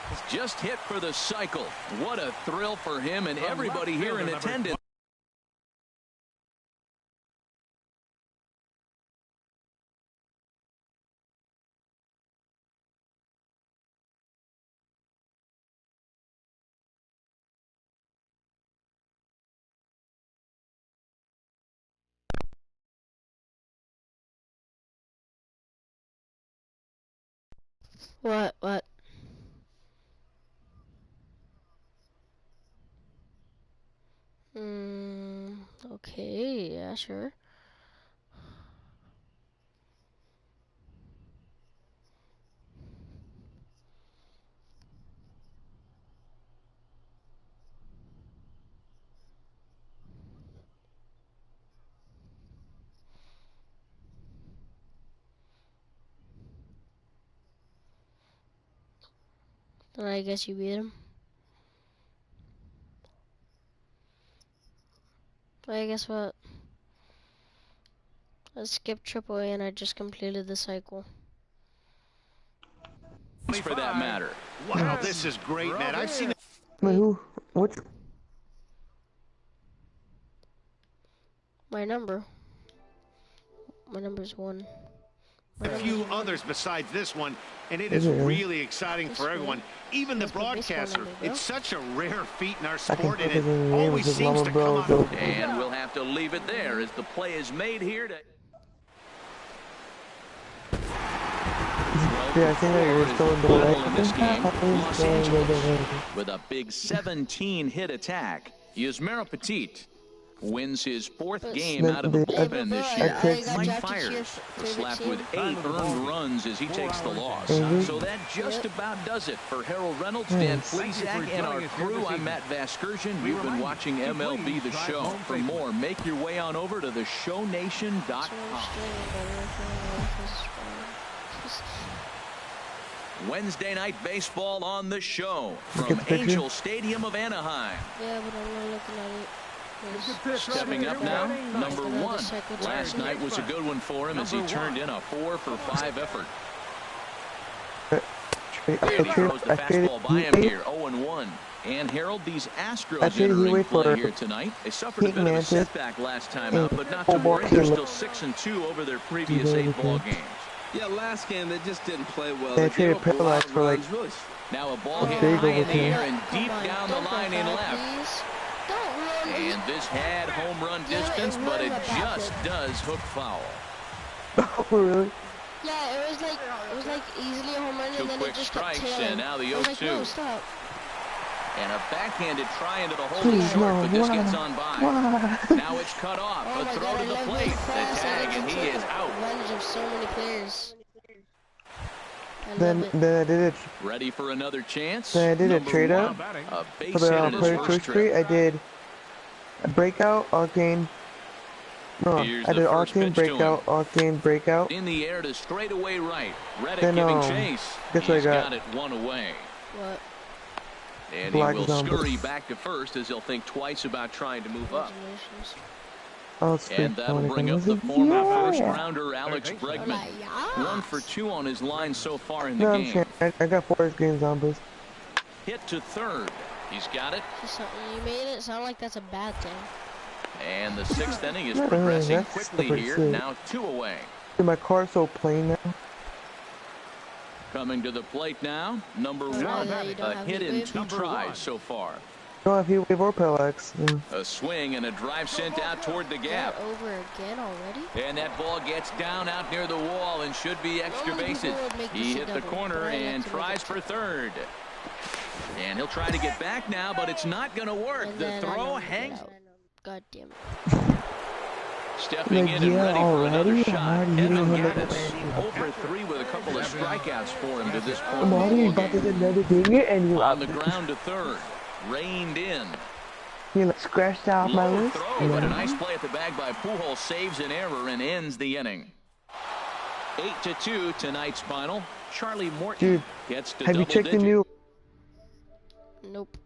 Speaker 2: has just hit for the cycle. What a thrill for him and everybody here in attendance.
Speaker 8: What? Okay, yeah, sure. Then I guess you beat him. I guess what? I skipped AAA and I just completed the cycle.
Speaker 2: For that matter.
Speaker 5: Wow, this is great, man. I've seen it.
Speaker 8: Wait, who? Which? My number. My number's 1.
Speaker 5: A few others besides this one, and it is really exciting for everyone, even the broadcaster. It's such a rare feat in our sport, and it always seems to come out.
Speaker 2: And we'll have to leave it there as the play is made here to...
Speaker 8: Yeah, I think you're still in the
Speaker 2: battle in this game. Los Angeles with a big 17-hit attack. Yusmeiro Petit wins his 4th game out of the bullpen this year. Mike Fiers slapped with 8 earned runs as he takes the loss. So that just about does it for Harold Reynolds, Dan Plesac, and our crew. I'm Matt Vasgersian. You've been watching MLB The Show. For more, make your way on over to theshownation.com. Wednesday night baseball on The Show from Angel Stadium of Anaheim.
Speaker 8: Yeah, but I'm not looking at it.
Speaker 2: Stepping up now, number 1. Last night was a good one for him as he turned in a 4 for 5 effort. And he throws the fastball by him here. 0-1. 0-1. And Harold, these Astros
Speaker 9: Actually, he
Speaker 2: entering
Speaker 9: wait
Speaker 2: play
Speaker 9: for
Speaker 2: here tonight. They suffered a
Speaker 9: Pete
Speaker 2: bit of a
Speaker 9: Mantis
Speaker 2: setback last time out, but not to
Speaker 9: and
Speaker 2: worry. They're
Speaker 9: Football
Speaker 2: still 6-2 over their previous 8 ball games.
Speaker 3: Yeah, last game they just didn't play well.
Speaker 9: They
Speaker 3: They
Speaker 9: traded
Speaker 3: gave up a lot
Speaker 9: Parallax
Speaker 3: of
Speaker 9: for like
Speaker 3: runs. Really.
Speaker 2: Now a ball hit
Speaker 9: big
Speaker 2: high in the
Speaker 9: overtime.
Speaker 2: air and deep down the line in left.
Speaker 8: Please. Don't run.
Speaker 2: And this had home run distance, but it just does hook foul.
Speaker 9: Oh, really?
Speaker 8: Yeah, it was like easily a home run,
Speaker 2: Two
Speaker 8: and then
Speaker 2: quick
Speaker 8: it just kept
Speaker 2: strikes,
Speaker 8: tailing.
Speaker 2: and now the
Speaker 8: I was like,
Speaker 2: 0-2.
Speaker 8: no, stop.
Speaker 2: And a backhanded try into the hole
Speaker 9: Please,
Speaker 2: short,
Speaker 9: no,
Speaker 2: but this
Speaker 9: why?
Speaker 2: gets on by.
Speaker 9: Why?
Speaker 2: Now it's cut off.
Speaker 8: Oh
Speaker 2: A
Speaker 8: my
Speaker 2: throw
Speaker 8: God,
Speaker 2: to
Speaker 8: I
Speaker 2: the
Speaker 8: love
Speaker 2: plate.
Speaker 8: being
Speaker 2: The
Speaker 8: fast.
Speaker 2: tag,
Speaker 8: I get
Speaker 2: and
Speaker 8: to
Speaker 2: he
Speaker 8: take
Speaker 2: is out.
Speaker 8: advantage of so many players. I
Speaker 9: Then
Speaker 8: love it.
Speaker 9: I did it.
Speaker 2: Ready for another chance?
Speaker 9: Then I did a
Speaker 2: Number
Speaker 9: trade
Speaker 2: one.
Speaker 9: up
Speaker 2: A
Speaker 9: for
Speaker 2: base
Speaker 9: the
Speaker 2: hit in his
Speaker 9: player
Speaker 2: first
Speaker 9: choice tree.
Speaker 2: trip.
Speaker 9: I did a breakout, octane. No,
Speaker 2: Here's
Speaker 9: I
Speaker 2: the
Speaker 9: did
Speaker 2: first
Speaker 9: octane,
Speaker 2: pitch to him.
Speaker 9: breakout, octane, breakout.
Speaker 2: In the air to straightaway right. Reddick
Speaker 9: Then,
Speaker 2: giving chase.
Speaker 9: guess
Speaker 2: He's
Speaker 9: what I got?
Speaker 2: got it one away.
Speaker 8: What?
Speaker 2: And
Speaker 9: Black
Speaker 2: he will
Speaker 9: Zombie.
Speaker 2: scurry back to first as he'll think twice about trying to move up.
Speaker 8: Congratulations.
Speaker 9: Oh,
Speaker 2: And that'll bring up the former first-rounder Alex
Speaker 8: Oh
Speaker 2: Bregman.
Speaker 8: my God.
Speaker 2: 1 for 2 on his line so far in the
Speaker 9: No, I'm
Speaker 2: game.
Speaker 9: saying I got 4 game zombies.
Speaker 2: Hit to third. He's got it.
Speaker 8: You made it sound like that's a bad thing.
Speaker 2: And the 6th inning is
Speaker 9: Not really,
Speaker 2: progressing
Speaker 9: that's
Speaker 2: quickly
Speaker 9: pretty
Speaker 2: here.
Speaker 9: sick.
Speaker 2: Now 2 away.
Speaker 9: Dude, my car's so plain now.
Speaker 2: Coming to the plate now, number 1.
Speaker 8: that you don't
Speaker 2: A
Speaker 8: have
Speaker 2: hit
Speaker 8: heat
Speaker 2: in
Speaker 8: wave?
Speaker 2: 2 tries so far.
Speaker 9: No, if you wave or parallax. Yeah.
Speaker 2: A swing and a drive sent out toward the gap.
Speaker 8: That over again already?
Speaker 2: And that ball gets down out near the wall and should be extra
Speaker 8: Normally people
Speaker 2: bases.
Speaker 8: would make
Speaker 2: He
Speaker 8: this a
Speaker 2: hit the
Speaker 8: double,
Speaker 2: corner
Speaker 8: but I like
Speaker 2: and
Speaker 8: to make
Speaker 2: tries
Speaker 8: it
Speaker 2: for third. And he'll try to get back now, but it's not going to work.
Speaker 8: And
Speaker 2: The
Speaker 8: then I
Speaker 2: throw
Speaker 8: know to get
Speaker 2: hangs.
Speaker 8: out. God damn it.
Speaker 2: Stepping
Speaker 9: Like,
Speaker 2: in and
Speaker 9: yeah,
Speaker 2: ready for another
Speaker 9: already?
Speaker 2: shot.
Speaker 9: I'm already
Speaker 2: Evan
Speaker 9: hitting him like
Speaker 2: Gattis, 0 for 3 with a couple of strikeouts for him to this point.
Speaker 9: I'm already about to get another thing and you
Speaker 2: On the ground to third. Reined in.
Speaker 9: You like scratched out my
Speaker 2: Low
Speaker 9: list.
Speaker 2: throw, but a nice play at the bag by Pujols saves an error and ends the inning. 8-2 tonight's final. Charlie Morton
Speaker 9: Dude,
Speaker 2: gets to
Speaker 9: have you
Speaker 2: double
Speaker 9: checked the
Speaker 2: digit.
Speaker 9: new?
Speaker 8: Nope.